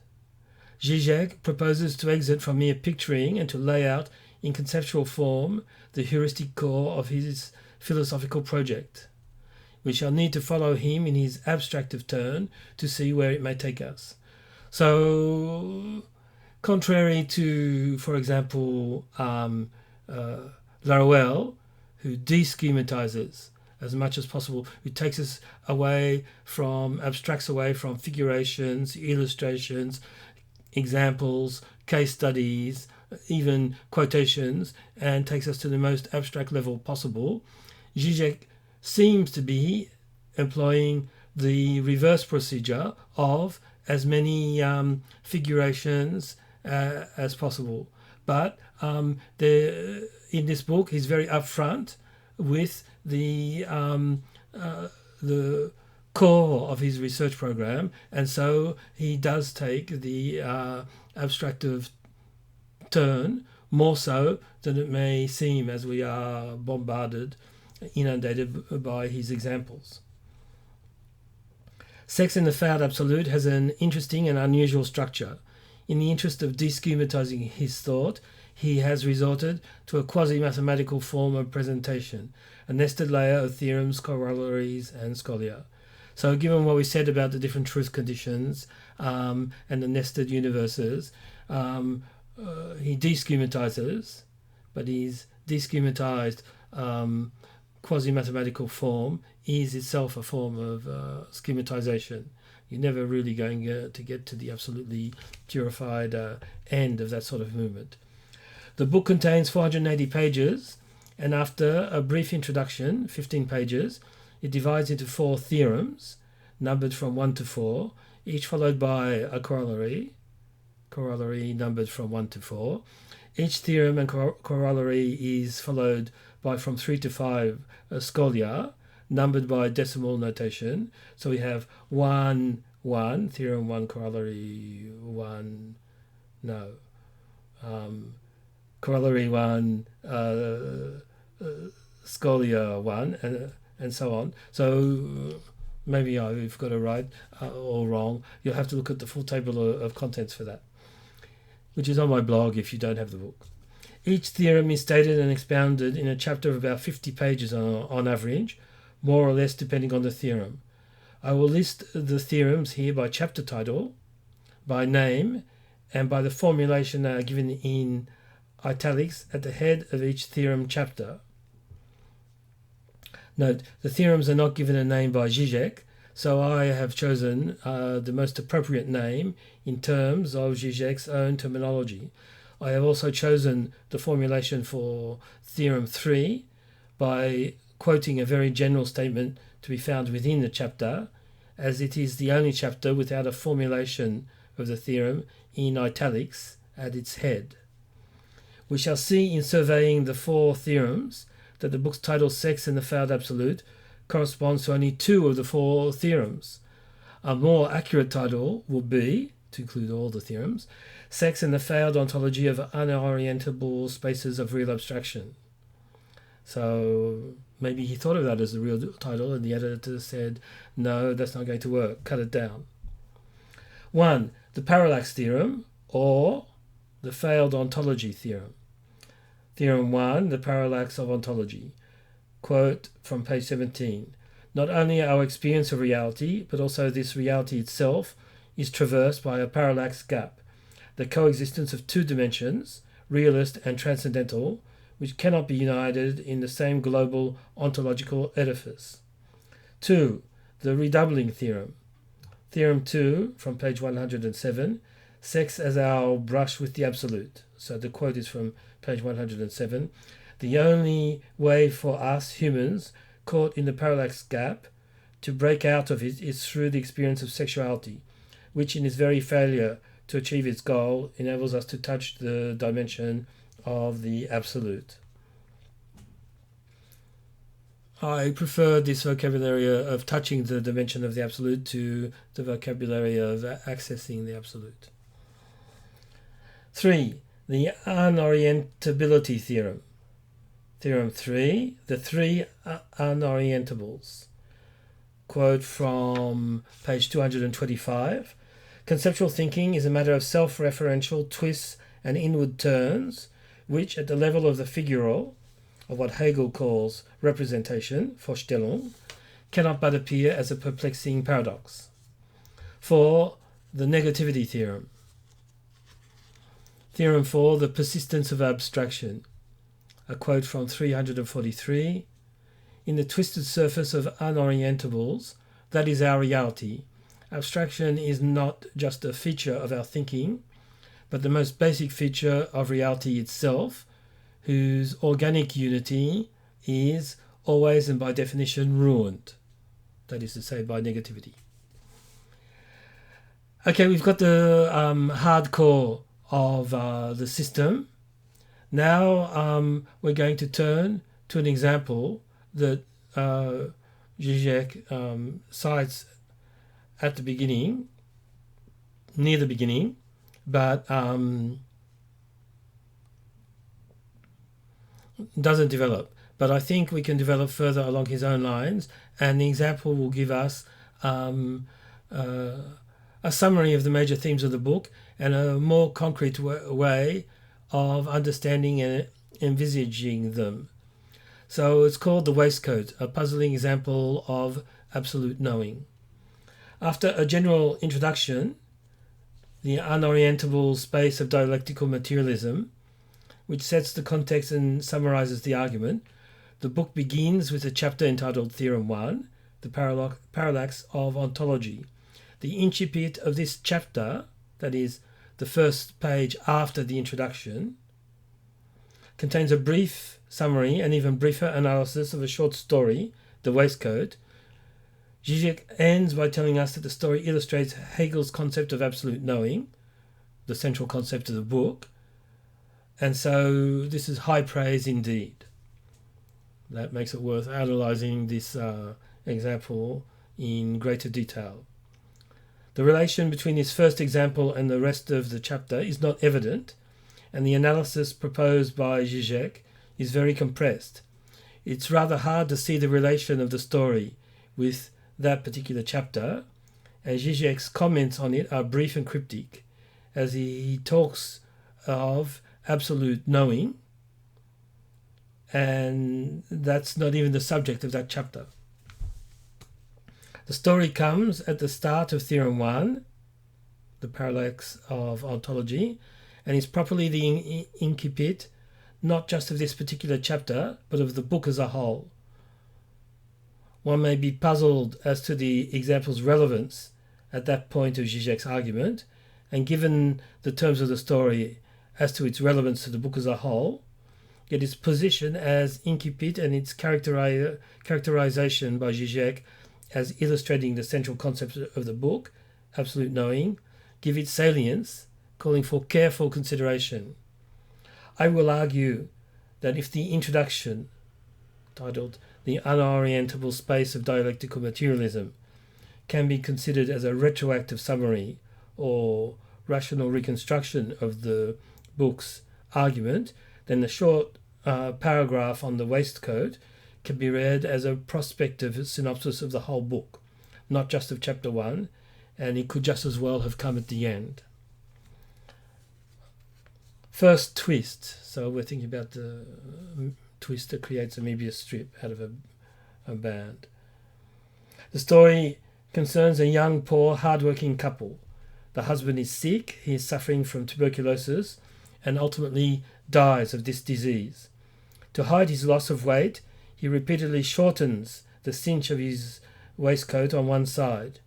Zizek proposes to exit from mere picturing and to lay out in conceptual form the heuristic core of his philosophical project. We shall need to follow him in his abstractive turn to see where it may take us. So, contrary to, for example, Laruelle, who deschematizes as much as possible, who takes us away from, abstracts away from figurations, illustrations, examples, case studies, even quotations, and takes us to the most abstract level possible. Zizek seems to be employing the reverse procedure of as many figurations as possible. But there in this book, he's very upfront with the core of his research program, and so he does take the abstractive turn more so than it may seem as we are bombarded, inundated by his examples. Sex in the Found Absolute has an interesting and unusual structure. In the interest of deschematizing his thought, he has resorted to a quasi-mathematical form of presentation, a nested layer of theorems, corollaries, and scholia. So given what we said about the different truth conditions and the nested universes, he deschematizes, but his deschematized quasi-mathematical form is itself a form of schematization. You're never really going to get to the absolutely purified end of that sort of movement. The book contains 480 pages, and after a brief introduction, 15 pages, it divides into 4 theorems, numbered from 1 to 4, each followed by a corollary numbered from 1 to 4. Each theorem and corollary is followed by from 3 to 5 scholia, numbered by decimal notation. So we have 1, 1, theorem 1, corollary 1, corollary 1, scholia 1, and so on. So maybe I've got it right or wrong. You'll have to look at the full table of contents for that, which is on my blog if you don't have the book. Each theorem is stated and expounded in a chapter of about 50 pages on average, more or less depending on the theorem. I will list the theorems here by chapter title, by name, and by the formulation given in italics at the head of each theorem chapter. Note, the theorems are not given a name by Zizek, so I have chosen the most appropriate name in terms of Zizek's own terminology. I have also chosen the formulation for Theorem 3 by quoting a very general statement to be found within the chapter, as it is the only chapter without a formulation of the theorem in italics at its head. We shall see in surveying the 4 theorems that the book's title Sex in the Found Absolute corresponds to only 2 of the 4 theorems. A more accurate title would be, to include all the theorems, Sex in the Failed Ontology of Unorientable Spaces of Real Abstraction. So maybe he thought of that as the real title and the editor said, no, that's not going to work, cut it down. 1. The Parallax Theorem, or the Failed Ontology Theorem. Theorem 1, the Parallax of Ontology. Quote from page 17. Not only our experience of reality, but also this reality itself is traversed by a parallax gap, the coexistence of 2 dimensions, realist and transcendental, which cannot be united in the same global ontological edifice. 2. The Redoubling Theorem. Theorem 2, from page 107, Sex as our brush with the absolute. So the quote is from page 107. The only way for us humans caught in the parallax gap to break out of it is through the experience of sexuality, which in its very failure to achieve its goal enables us to touch the dimension of the absolute. I prefer this vocabulary of touching the dimension of the absolute to the vocabulary of accessing the absolute. 3. The Unorientability Theorem. Theorem 3. The 3 unorientables. Quote from page 225. Conceptual thinking is a matter of self-referential twists and inward turns, which at the level of the figural, of what Hegel calls representation, Vorstellung, cannot but appear as a perplexing paradox. 4. The Negativity Theorem. Theorem 4. The Persistence of Abstraction. A quote from 343. In the twisted surface of unorientables, that is our reality. Abstraction is not just a feature of our thinking, but the most basic feature of reality itself, whose organic unity is always and by definition ruined. That is to say, by negativity. Okay, we've got the hardcore of the system. Now we're going to turn to an example that Zizek cites at the beginning, near the beginning, but doesn't develop. But I think we can develop further along his own lines, and the example will give us a summary of the major themes of the book and a more concrete way of understanding and envisaging them. So it's called The Waistcoat, a puzzling example of absolute knowing. After a general introduction, the unorientable space of dialectical materialism, which sets the context and summarizes the argument, the book begins with a chapter entitled Theorem 1, the Parallax of Ontology. The incipit of this chapter, that is, the first page after the introduction, contains a brief summary and even briefer analysis of a short story, The Waistcoat. Zizek ends by telling us that the story illustrates Hegel's concept of absolute knowing, the central concept of the book, and so this is high praise indeed. That makes it worth analysing this example in greater detail. The relation between this first example and the rest of the chapter is not evident, and the analysis proposed by Zizek is very compressed. It's rather hard to see the relation of the story with that particular chapter, and Zizek's comments on it are brief and cryptic, as he talks of absolute knowing, and that's not even the subject of that chapter. The story comes at the start of Theorem 1, the Parallax of Ontology, and is properly the incipit not just of this particular chapter, but of the book as a whole. One may be puzzled as to the example's relevance at that point of Zizek's argument, and given the terms of the story as to its relevance to the book as a whole, yet its position as incipit and its characterization by Zizek as illustrating the central concept of the book, absolute knowing, give it salience, calling for careful consideration. I will argue that if the introduction, titled The Unorientable Space of Dialectical Materialism, can be considered as a retroactive summary or rational reconstruction of the book's argument, then the short paragraph on the waistcoat can be read as a prospective synopsis of the whole book, not just of chapter 1, and it could just as well have come at the end. First twist. So we're thinking about the twist that creates a Möbius strip out of a band. The story concerns a young, poor, hard-working couple. The husband is sick, he is suffering from tuberculosis, and ultimately dies of this disease. To hide his loss of weight, he repeatedly shortens the cinch of his waistcoat on one side.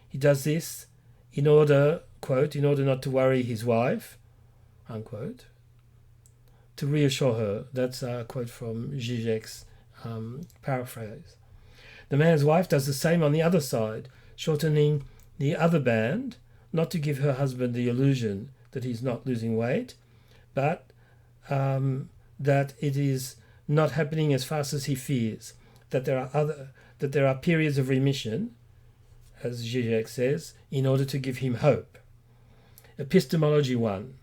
He does this in order, quote, in order not to worry his wife, unquote, to reassure her. That's a quote from Zizek's paraphrase. The man's wife does the same on the other side, shortening the other band, not to give her husband the illusion that he's not losing weight, but that it is not happening as fast as he fears, that there are periods of remission, as Zizek says, in order to give him hope. Epistemology 1.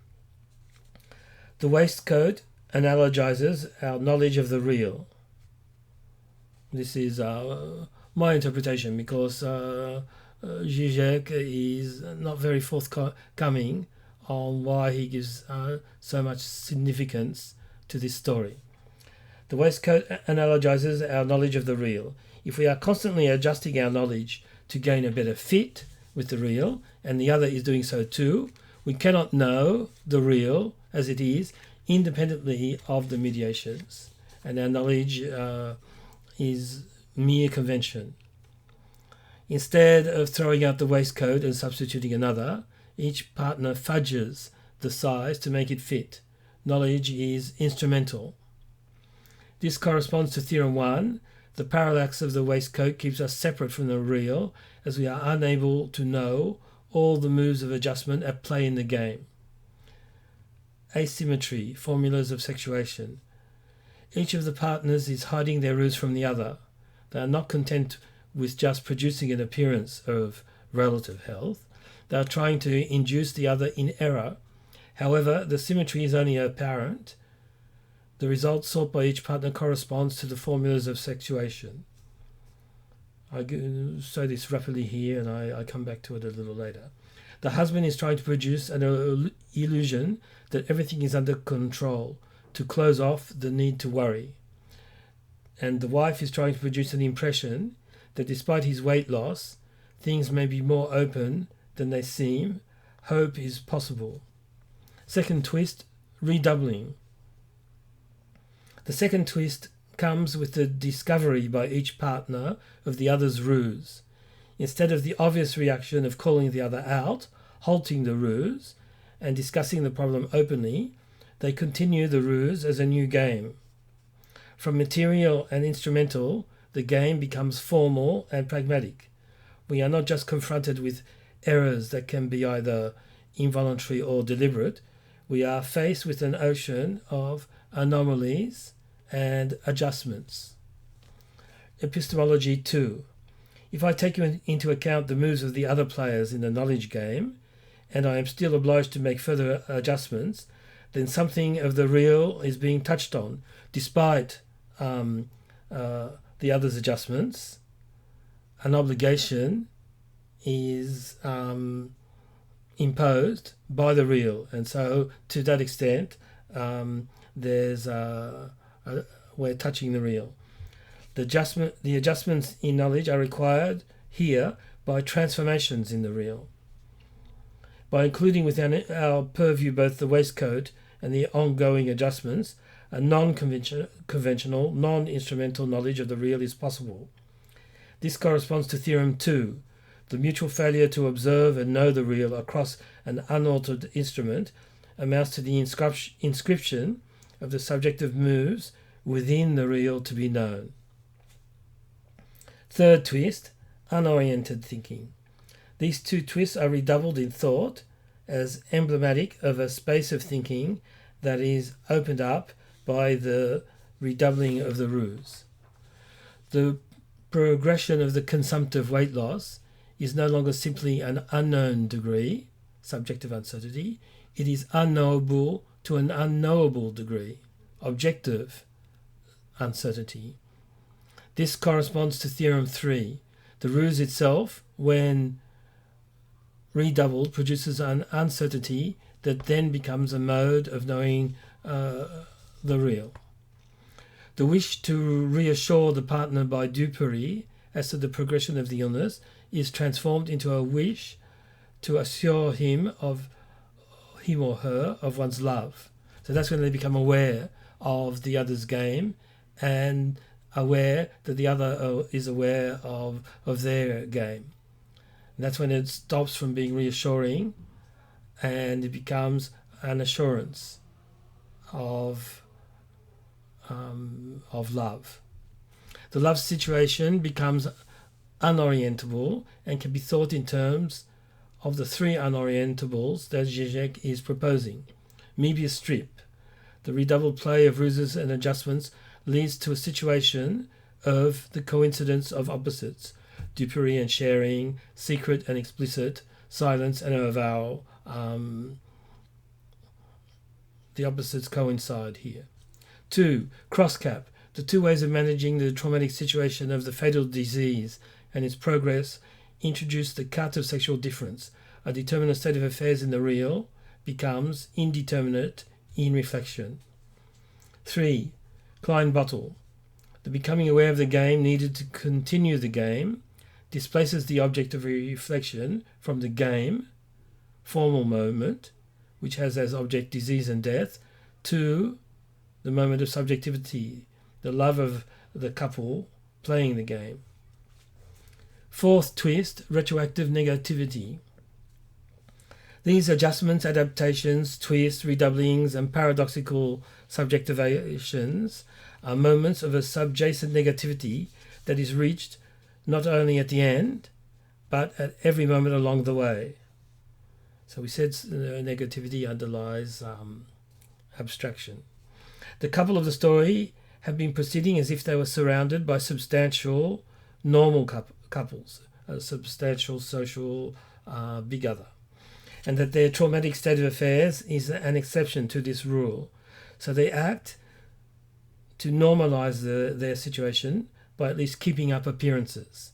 The waistcoat analogizes our knowledge of the real. This is my interpretation, because Zizek is not very forthcoming on why he gives so much significance to this story. The waistcoat analogizes our knowledge of the real. If we are constantly adjusting our knowledge to gain a better fit with the real, and the other is doing so too, we cannot know the real as it is independently of the mediations, and our knowledge is mere convention. Instead of throwing out the waistcoat and substituting another, each partner fudges the size to make it fit. Knowledge is instrumental. This corresponds to Theorem 1. The parallax of the waistcoat keeps us separate from the real, as we are unable to know all the moves of adjustment at play in the game. asymmetry, formulas of sexuation. Each of the partners is hiding their ruse from the other. They are not content with just producing an appearance of relative health. They are trying to induce the other in error. However, the symmetry is only apparent. The result sought by each partner corresponds to the formulas of sexuation. I say this rapidly here, and I come back to it a little later. The husband is trying to produce an illusion that everything is under control, to close off the need to worry. And the wife is trying to produce an impression that despite his weight loss, things may be more open than they seem. Hope is possible. Second twist, redoubling. The second twist comes with the discovery by each partner of the other's ruse. Instead of the obvious reaction of calling the other out, halting the ruse, and discussing the problem openly, they continue the ruse as a new game. From material and instrumental, the game becomes formal and pragmatic. We are not just confronted with errors that can be either involuntary or deliberate. We are faced with an ocean of anomalies and adjustments. Epistemology 2. If I take into account the moves of the other players in the knowledge game, and I am still obliged to make further adjustments, then something of the real is being touched on, despite the other's adjustments. An obligation is imposed by the real, and so to that extent, we're touching the real. The adjustments in knowledge are required here by transformations in the real. By including within our purview both the waistcoat and the ongoing adjustments, a non-conventional, non-instrumental knowledge of the real is possible. This corresponds to Theorem 2. The mutual failure to observe and know the real across an unaltered instrument amounts to the inscription of the subjective moves within the real to be known. Third twist, unoriented thinking. These two twists are redoubled in thought as emblematic of a space of thinking that is opened up by the redoubling of the ruse. The progression of the consumptive weight loss is no longer simply an unknown degree, subjective uncertainty. It is unknowable to an unknowable degree, objective uncertainty. This corresponds to Theorem 3. The ruse itself, when redoubled, produces an uncertainty that then becomes a mode of knowing the real. The wish to reassure the partner by dupery as to the progression of the illness is transformed into a wish to assure him or her of one's love. So that's when they become aware of the other's game and aware that the other is aware of their game. And that's when it stops from being reassuring and it becomes an assurance of love. The love situation becomes unorientable and can be thought in terms of the three unorientables that Zizek is proposing. Mebius strip. The redoubled play of ruses and adjustments leads to a situation of the coincidence of opposites, dupery and sharing, secret and explicit, silence and avowal. The opposites coincide here. 2. Crosscap. The two ways of managing the traumatic situation of the fatal disease and its progress introduce the cut of sexual difference. A determinate state of affairs in the real becomes indeterminate in reflection. 3. Klein bottle. The becoming aware of the game needed to continue the game displaces the object of reflection from the game, formal moment, which has as object disease and death, to the moment of subjectivity, the love of the couple playing the game. Fourth twist, retroactive negativity. These adjustments, adaptations, twists, redoublings, and paradoxical subjectivations are moments of a subjacent negativity that is reached not only at the end, but at every moment along the way. So we said negativity underlies abstraction. The couple of the story have been proceeding as if they were surrounded by substantial normal couples, a substantial social big other, and that their traumatic state of affairs is an exception to this rule. So they act to normalize their situation by at least keeping up appearances.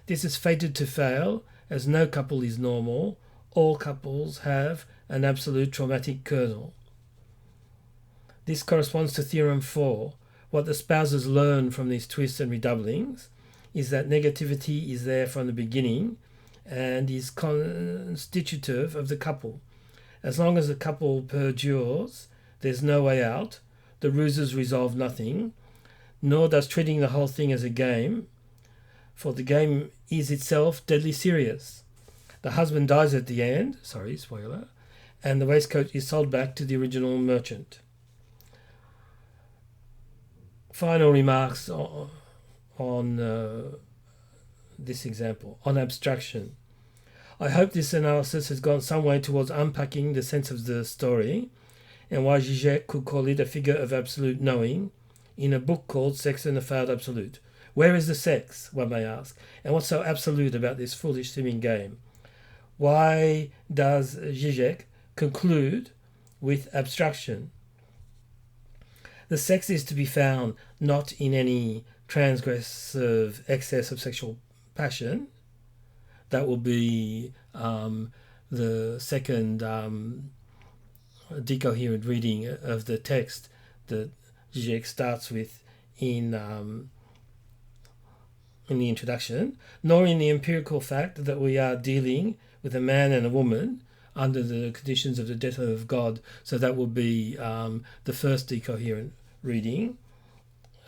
This is fated to fail, as no couple is normal. All couples have an absolute traumatic kernel. This corresponds to Theorem 4. What the spouses learn from these twists and redoublings is that negativity is there from the beginning and is constitutive of the couple. As long as the couple perdures, there's no way out. The ruses resolve nothing, nor does treating the whole thing as a game, for the game is itself deadly serious. The husband dies at the end, spoiler, and the waistcoat is sold back to the original merchant. Final remarks on this example, on abstraction. I hope this analysis has gone some way towards unpacking the sense of the story and why Zizek could call it a figure of absolute knowing in a book called Sex and the Failed Absolute. Where is the sex, one may ask, and what's so absolute about this foolish seeming game? Why does Zizek conclude with abstraction? The sex is to be found not in any transgressive excess of sexual passion. That will be the second decoherent reading of the text that Zizek starts with in the introduction, nor in the empirical fact that we are dealing with a man and a woman under the conditions of the death of God. So that will be the first decoherent reading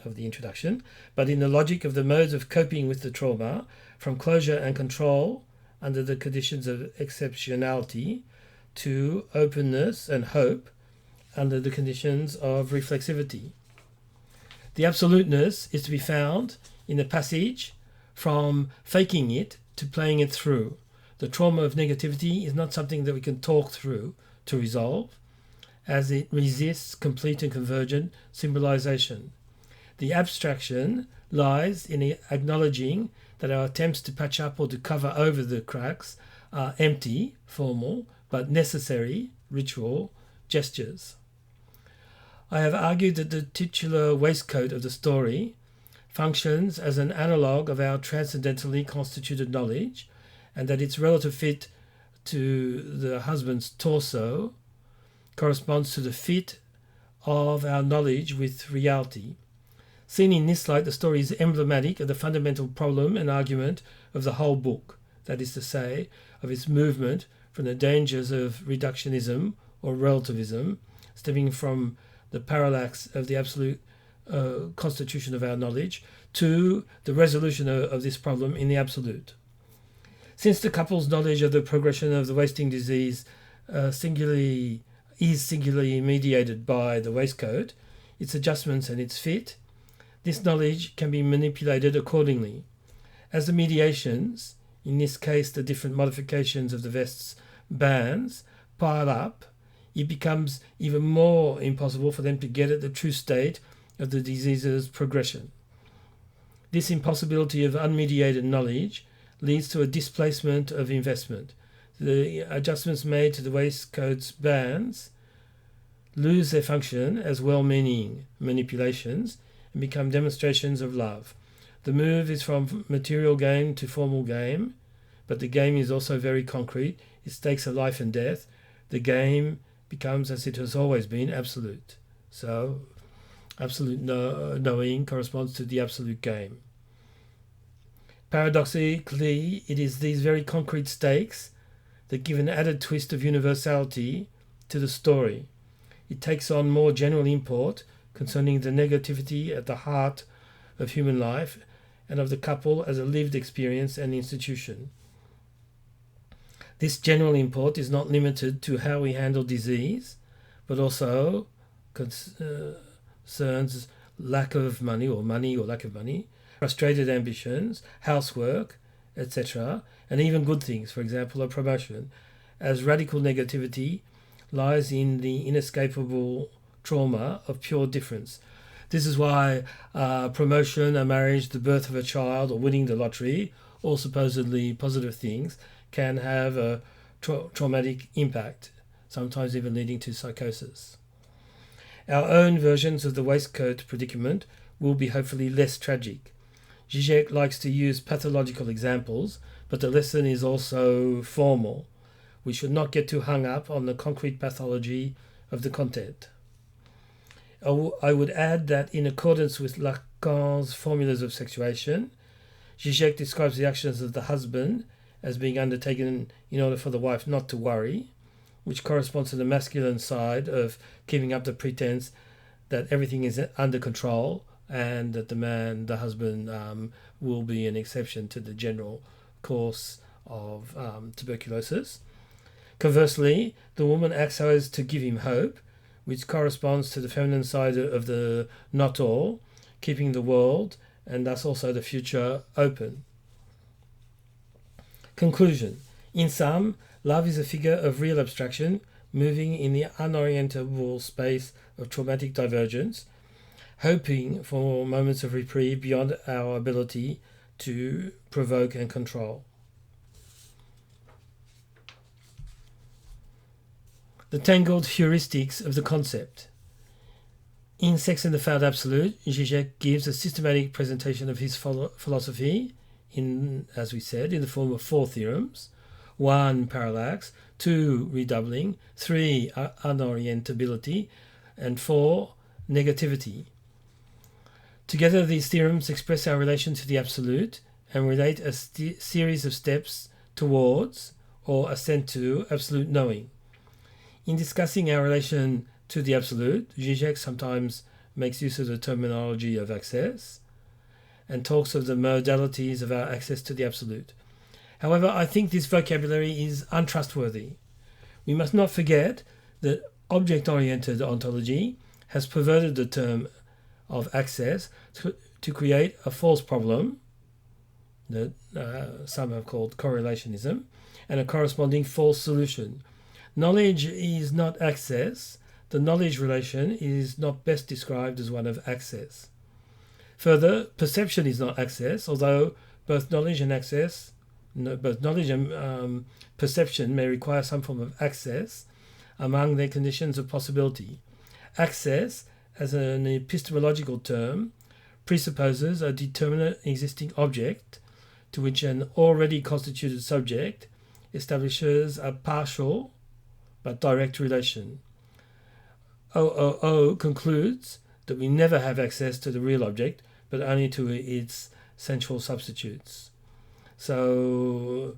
of the introduction, but in the logic of the modes of coping with the trauma, from closure and control under the conditions of exceptionality to openness and hope under the conditions of reflexivity. The absoluteness is to be found in the passage from faking it to playing it through. The trauma of negativity is not something that we can talk through to resolve, as it resists complete and convergent symbolization. The abstraction lies in acknowledging that our attempts to patch up or to cover over the cracks are empty, formal, but necessary, ritual gestures. I have argued that the titular waistcoat of the story functions as an analogue of our transcendentally constituted knowledge, and that its relative fit to the husband's torso corresponds to the fit of our knowledge with reality. Seen in this light, the story is emblematic of the fundamental problem and argument of the whole book, that is to say, of its movement from the dangers of reductionism or relativism, stemming from the parallax of the absolute constitution of our knowledge, to the resolution of this problem in the absolute. Since the couple's knowledge of the progression of the wasting disease is singularly mediated by the waistcoat, its adjustments and its fit, this knowledge can be manipulated accordingly. As the mediations, in this case the different modifications of the vest's bands, pile up, it becomes even more impossible for them to get at the true state of the disease's progression. This impossibility of unmediated knowledge leads to a displacement of investment. The adjustments made to the waistcoat's bands lose their function as well-meaning manipulations and become demonstrations of love. The move is from material game to formal game, but the game is also very concrete. Its stakes are life and death. The game becomes, as it has always been, absolute. So, absolute knowing corresponds to the absolute game. Paradoxically, it is these very concrete stakes that give an added twist of universality to the story. It takes on more general import concerning the negativity at the heart of human life and of the couple as a lived experience and institution. This general import is not limited to how we handle disease, but also concerns lack of money or lack of money, frustrated ambitions, housework, etc., and even good things, for example, a promotion, as radical negativity lies in the inescapable trauma of pure difference. This is why promotion, a marriage, the birth of a child, or winning the lottery, all supposedly positive things, can have a traumatic impact, sometimes even leading to psychosis. Our own versions of the waistcoat predicament will be hopefully less tragic. Zizek likes to use pathological examples, but the lesson is also formal. We should not get too hung up on the concrete pathology of the content. I would add that in accordance with Lacan's formulas of sexuation, Zizek describes the actions of the husband as being undertaken in order for the wife not to worry, which corresponds to the masculine side of keeping up the pretense that everything is under control and that the husband, will be an exception to the general course of tuberculosis. Conversely, the woman acts so as to give him hope, which corresponds to the feminine side of the not all, keeping the world and thus also the future open. Conclusion. In sum, love is a figure of real abstraction moving in the unorientable space of traumatic divergence, hoping for moments of reprieve beyond our ability to provoke and control. The tangled heuristics of the concept. In Sex and the Found Absolute, Zizek gives a systematic presentation of his philosophy in, as we said, in the form of 4 theorems: 1, parallax; 2, redoubling; 3, unorientability; and 4, negativity. Together, these theorems express our relation to the absolute and relate a series of steps towards, or ascent to, absolute knowing. In discussing our relation to the absolute, Zizek sometimes makes use of the terminology of access and talks of the modalities of our access to the absolute. However, I think this vocabulary is untrustworthy. We must not forget that object-oriented ontology has perverted the term of access to create a false problem that some have called correlationism, and a corresponding false solution. Knowledge is not access. The knowledge relation is not best described as one of access. Further, perception is not access, although both knowledge and perception may require some form of access among their conditions of possibility. Access, as an epistemological term, presupposes a determinate existing object to which an already constituted subject establishes a partial but direct relation. OOO concludes that we never have access to the real object, but only to its sensual substitutes. So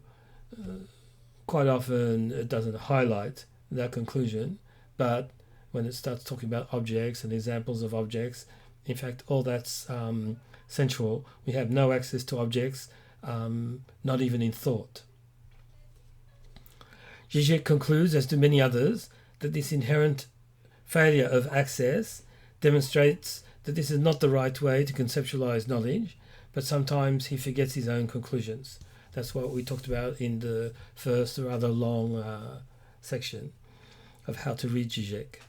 quite often it doesn't highlight that conclusion, but when it starts talking about objects and examples of objects, in fact, all that's sensual. We have no access to objects, not even in thought. Zizek concludes, as do many others, that this inherent failure of access demonstrates that this is not the right way to conceptualize knowledge, but sometimes he forgets his own conclusions. That's what we talked about in the first rather long section of how to read Zizek.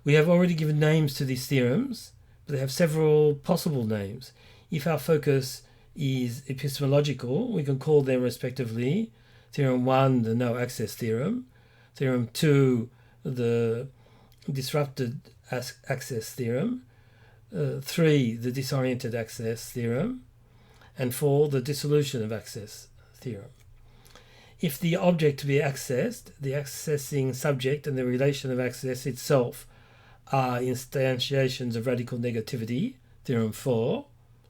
We have already given names to these theorems, but they have several possible names. If our focus is epistemological, we can call them respectively Theorem 1, the no-access theorem; Theorem 2, the disrupted access theorem; 3, the disoriented access theorem; and 4, the dissolution of access theorem. If the object to be accessed, the accessing subject, and the relation of access itself are instantiations of radical negativity, Theorem 4,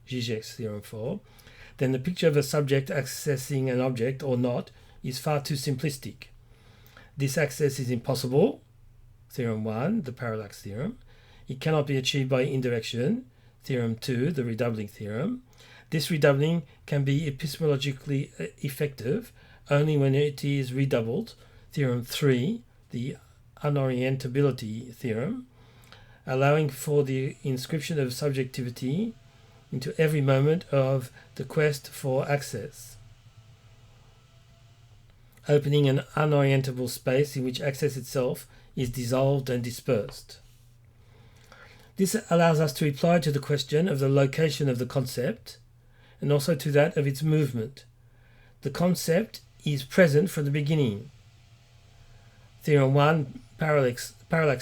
Zizek's Theorem 4, then the picture of a subject accessing an object or not is far too simplistic. This access is impossible, Theorem 1, the Parallax Theorem. It cannot be achieved by indirection, Theorem 2, the redoubling theorem. This redoubling can be epistemologically effective only when it is redoubled, Theorem 3, the unorientability theorem, allowing for the inscription of subjectivity into every moment of the quest for access, opening an unorientable space in which access itself is dissolved and dispersed. This allows us to reply to the question of the location of the concept and also to that of its movement. The concept is present from the beginning. Theorem 1, Parallax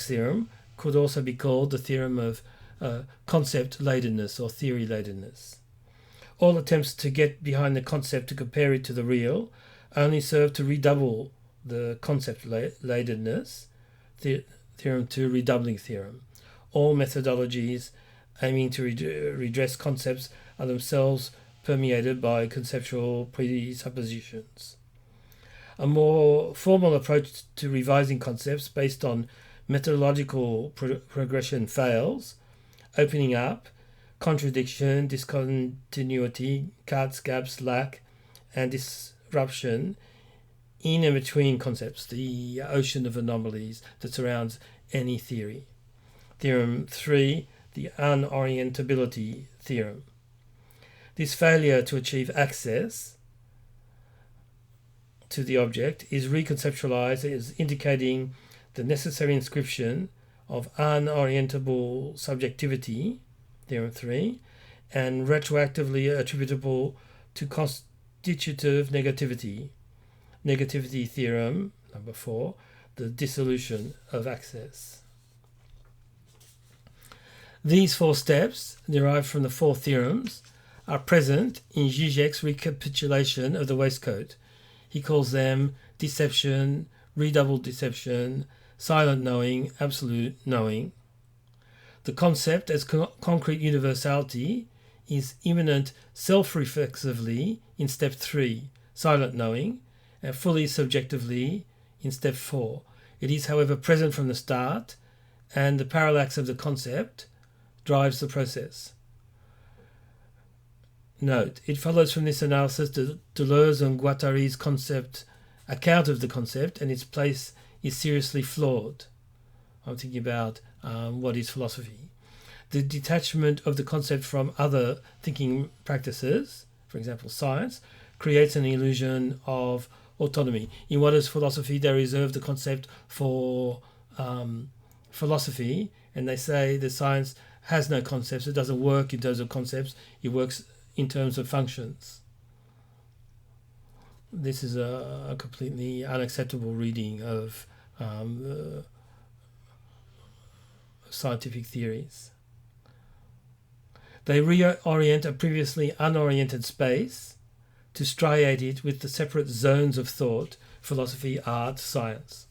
Theorem, could also be called the theorem of concept-latedness or theory-latedness. All attempts to get behind the concept to compare it to the real only serve to redouble the concept-latedness. Theorem 2, redoubling theorem. All methodologies aiming to redress concepts are themselves permeated by conceptual presuppositions. A more formal approach to revising concepts based on methodological progression fails, opening up contradiction, discontinuity, cuts, gaps, lack, and disruption in and between concepts, the ocean of anomalies that surrounds any theory. Theorem 3, the unorientability theorem. This failure to achieve access to the object is reconceptualized as indicating the necessary inscription of unorientable subjectivity, Theorem 3, and retroactively attributable to constitutive negativity, negativity theorem, number 4, the dissolution of access. These 4 steps, derived from the 4 theorems, are present in Zizek's recapitulation of the Waistcoat. He calls them deception, redoubled deception, silent knowing, absolute knowing. The concept as concrete universality is immanent self-reflexively in step 3, silent knowing, and fully subjectively in step 4. It is, however, present from the start, and the parallax of the concept drives the process. Note, it follows from this analysis that Deleuze and Guattari's account of the concept and its place is seriously flawed. I'm thinking about what is philosophy. The detachment of the concept from other thinking practices, for example science, creates an illusion of autonomy. In what is philosophy, they reserve the concept for philosophy, and they say that science has no concepts, it doesn't work in terms of concepts, it works in terms of functions. This is a completely unacceptable reading of scientific theories. They reorient a previously unoriented space to striate it with the separate zones of thought, philosophy, art, science.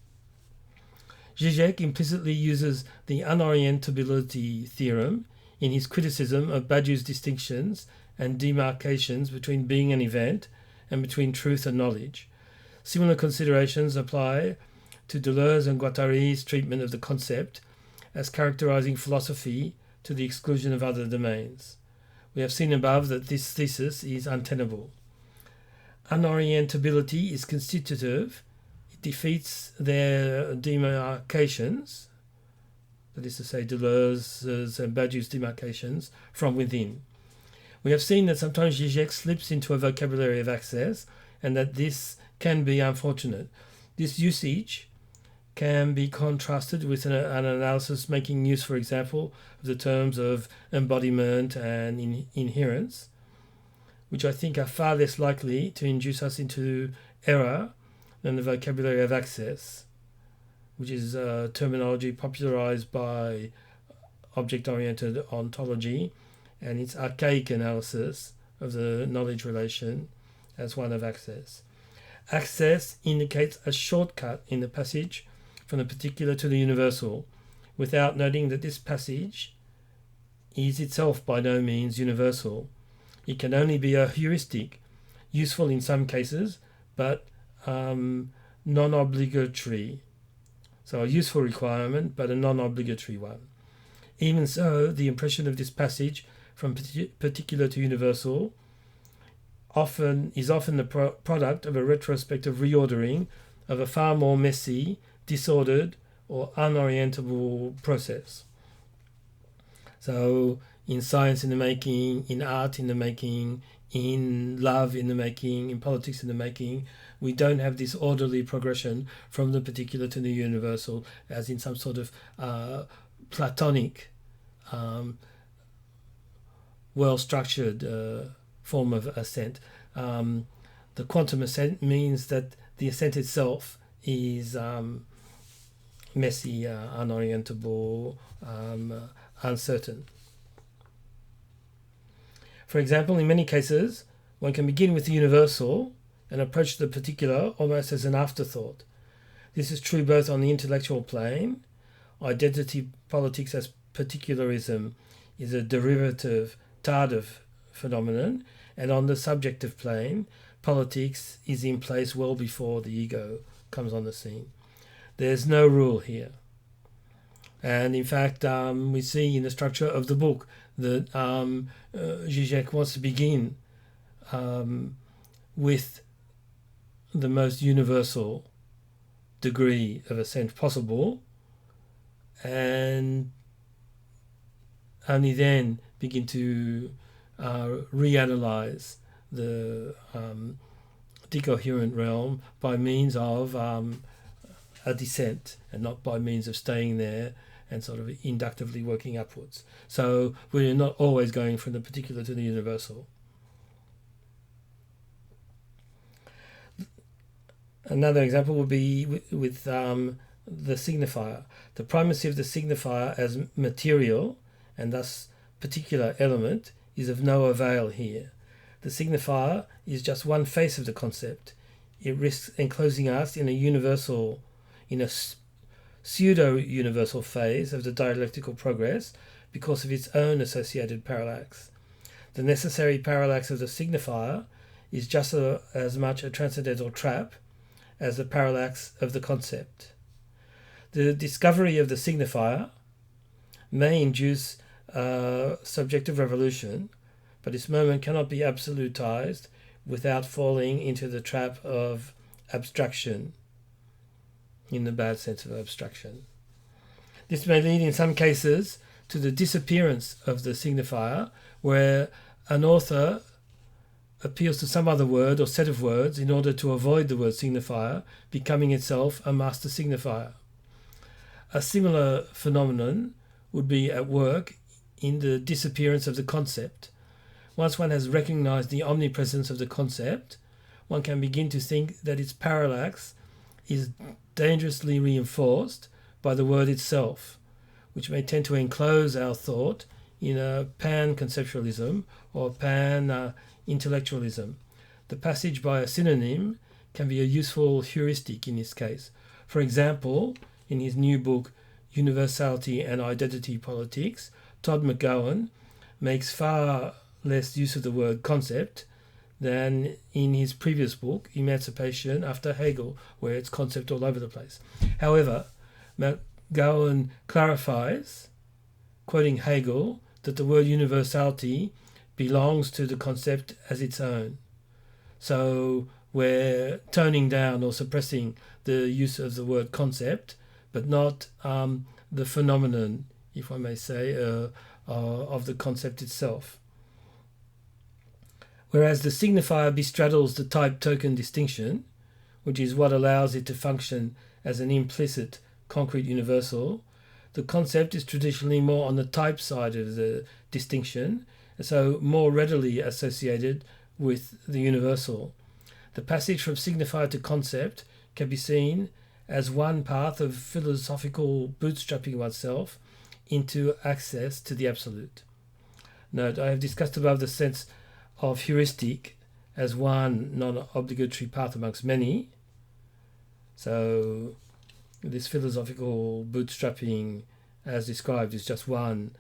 Zizek implicitly uses the unorientability theorem in his criticism of Badiou's distinctions and demarcations between being and event and between truth and knowledge. Similar considerations apply to Deleuze and Guattari's treatment of the concept as characterizing philosophy to the exclusion of other domains. We have seen above that this thesis is untenable. Unorientability is constitutive. It defeats their demarcations, that is to say Deleuze's and Badiou's demarcations, from within. We have seen that sometimes Zizek slips into a vocabulary of access and that this can be unfortunate. This usage can be contrasted with an analysis making use, for example, of the terms of embodiment and inherence, which I think are far less likely to induce us into error than the vocabulary of access, which is a terminology popularized by object-oriented ontology and its archaic analysis of the knowledge relation as one of access. Access indicates a shortcut in the passage from the particular to the universal, without noting that this passage is itself by no means universal. It can only be a heuristic, useful in some cases, but non-obligatory. So a useful requirement, but a non-obligatory one. Even so, the impression of this passage from particular to universal is often the product of a retrospective reordering of a far more messy, disordered, or unorientable process. So in science in the making, in art in the making, in love in the making, in politics in the making, we don't have this orderly progression from the particular to the universal as in some sort of Platonic well-structured form of ascent. The quantum ascent means that the ascent itself is messy, unorientable, uncertain. For example, in many cases, one can begin with the universal and approach the particular almost as an afterthought. This is true both on the intellectual plane. Identity politics as particularism is a derivative, tardive phenomenon, and on the subjective plane, politics is in place well before the ego comes on the scene. There's no rule here. And in fact, we see in the structure of the book that Zizek wants to begin with the most universal degree of ascent possible, and only then begin to reanalyze the decoherent realm by means of a descent, and not by means of staying there and sort of inductively working upwards. So we're not always going from the particular to the universal. Another example would be with the signifier. The primacy of the signifier as material, and thus particular element, is of no avail here. The signifier is just one face of the concept. It risks enclosing us in a pseudo-universal phase of the dialectical progress because of its own associated parallax. The necessary parallax of the signifier is just as much a transcendental trap as the parallax of the concept. The discovery of the signifier may induce subjective revolution, but its moment cannot be absolutized without falling into the trap of abstraction, in the bad sense of abstraction. This may lead in some cases to the disappearance of the signifier, where an author appeals to some other word or set of words in order to avoid the word signifier, becoming itself a master signifier. A similar phenomenon would be at work in the disappearance of the concept. Once one has recognized the omnipresence of the concept, one can begin to think that its parallax is dangerously reinforced by the word itself, which may tend to enclose our thought in a pan-conceptualism or pan-intellectualism. The passage by a synonym can be a useful heuristic in this case. For example, in his new book, Universality and Identity Politics, Todd McGowan makes far less use of the word concept than in his previous book, Emancipation After Hegel, where it's concept all over the place. However, McGowan clarifies, quoting Hegel, that the word universality belongs to the concept as its own. So we're toning down or suppressing the use of the word concept, but not the phenomenon, if I may say, of the concept itself. Whereas the signifier bestraddles the type-token distinction, which is what allows it to function as an implicit concrete universal, the concept is traditionally more on the type side of the distinction, and so more readily associated with the universal. The passage from signifier to concept can be seen as one path of philosophical bootstrapping oneself into access to the absolute. Note, I have discussed above the sense of heuristic as one non-obligatory path amongst many. So this philosophical bootstrapping, as described, is just one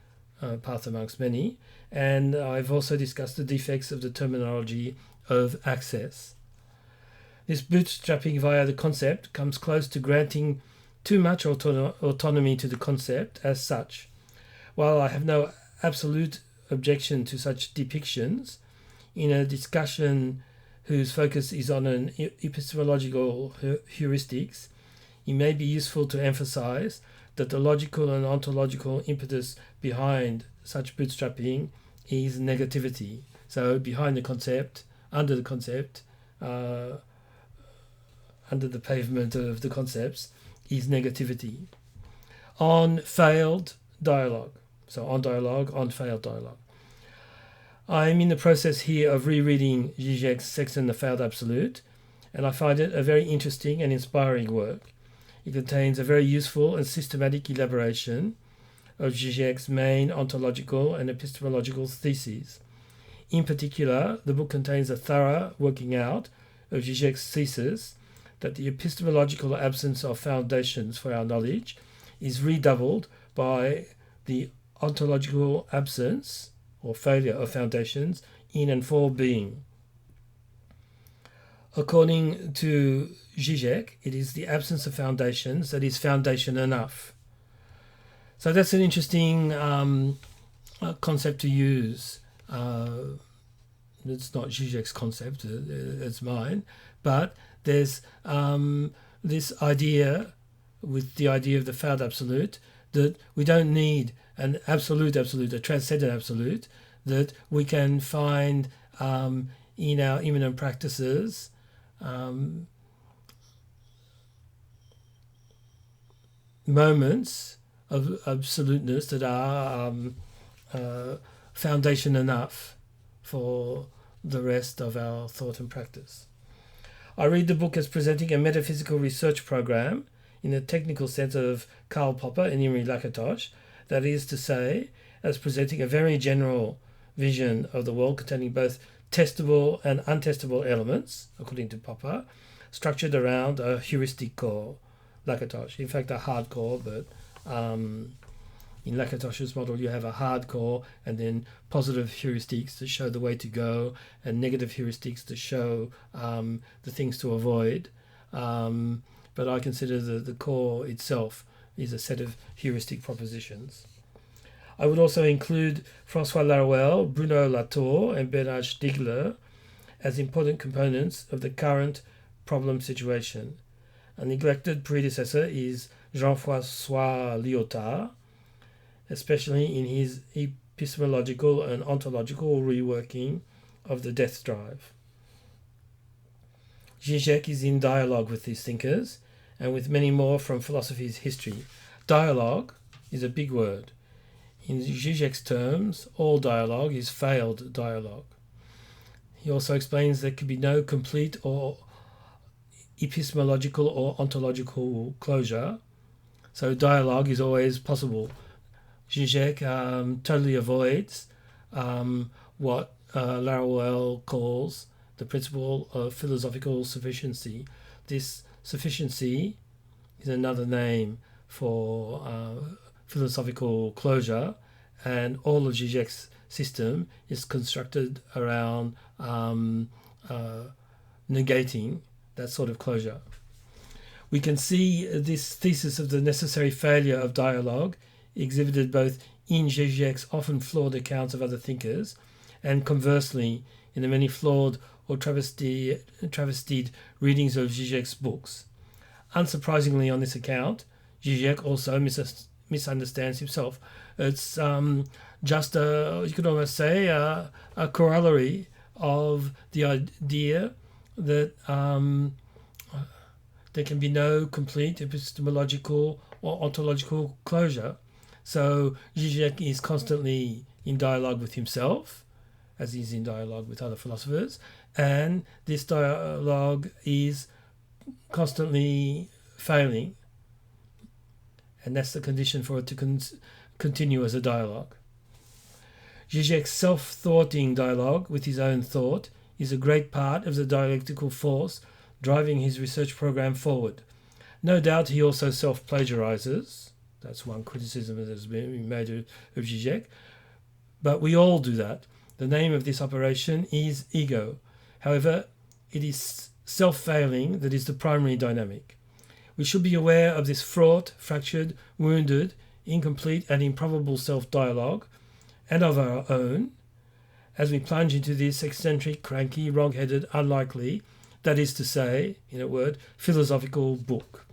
path amongst many. And I've also discussed the defects of the terminology of access. This bootstrapping via the concept comes close to granting too much autonomy to the concept as such. While I have no absolute objection to such depictions, in a discussion whose focus is on an epistemological heuristics, it may be useful to emphasize that the logical and ontological impetus behind such bootstrapping is negativity. So behind the concept, under the concept, under the pavement of the concepts, is negativity. On failed dialogue. So on dialogue, on failed dialogue. I'm in the process here of rereading Zizek's Sex and the Failed Absolute, and I find it a very interesting and inspiring work. It contains a very useful and systematic elaboration of Zizek's main ontological and epistemological theses. In particular, the book contains a thorough working out of Zizek's thesis that the epistemological absence of foundations for our knowledge is redoubled by the ontological absence or failure of foundations in and for being. According to Zizek, it is the absence of foundations that is foundation enough. So that's an interesting concept to use. It's not Zizek's concept, it's mine, but there's this idea with the idea of the failed absolute that we don't need an absolute, a transcendent absolute, that we can find in our immanent practices moments of absoluteness that are foundation enough for the rest of our thought and practice. I read the book as presenting a metaphysical research program in the technical sense of Karl Popper and Imre Lakatos, that is to say, as presenting a very general vision of the world containing both testable and untestable elements, according to Popper, structured around a heuristic core, Lakatos. In fact, a hard core, but in Lakatos's model, you have a hard core and then positive heuristics to show the way to go and negative heuristics to show the things to avoid. But I consider the core itself is a set of heuristic propositions. I would also include François Laruelle, Bruno Latour, and Bernard Stiegler as important components of the current problem situation. A neglected predecessor is Jean-François Lyotard, especially in his epistemological and ontological reworking of the death drive. Zizek is in dialogue with these thinkers and with many more from philosophy's history. Dialogue is a big word. In Zizek's terms, all dialogue is failed dialogue. He also explains there can be no complete or epistemological or ontological closure, so dialogue is always possible. Zizek totally avoids what Laruelle calls the principle of philosophical sufficiency. This sufficiency is another name for philosophical closure, and all of Zizek's system is constructed around negating that sort of closure. We can see this thesis of the necessary failure of dialogue exhibited both in Zizek's often flawed accounts of other thinkers and conversely in the many flawed or travestied readings of Zizek's books. Unsurprisingly on this account, Zizek also misunderstands himself. It's just you could almost say a corollary of the idea that there can be no complete epistemological or ontological closure. So Zizek is constantly in dialogue with himself, as he's in dialogue with other philosophers, and this dialogue is constantly failing, and that's the condition for it to continue as a dialogue. Zizek's self-thoughting dialogue with his own thought is a great part of the dialectical force driving his research program forward. No doubt he also self-plagiarizes. That's one criticism that has been made of Zizek. But we all do that. The name of this operation is ego. However, it is self-failing that is the primary dynamic. We should be aware of this fraught, fractured, wounded, incomplete and improbable self-dialogue, and of our own, as we plunge into this eccentric, cranky, wrong-headed, unlikely, that is to say, in a word, philosophical book.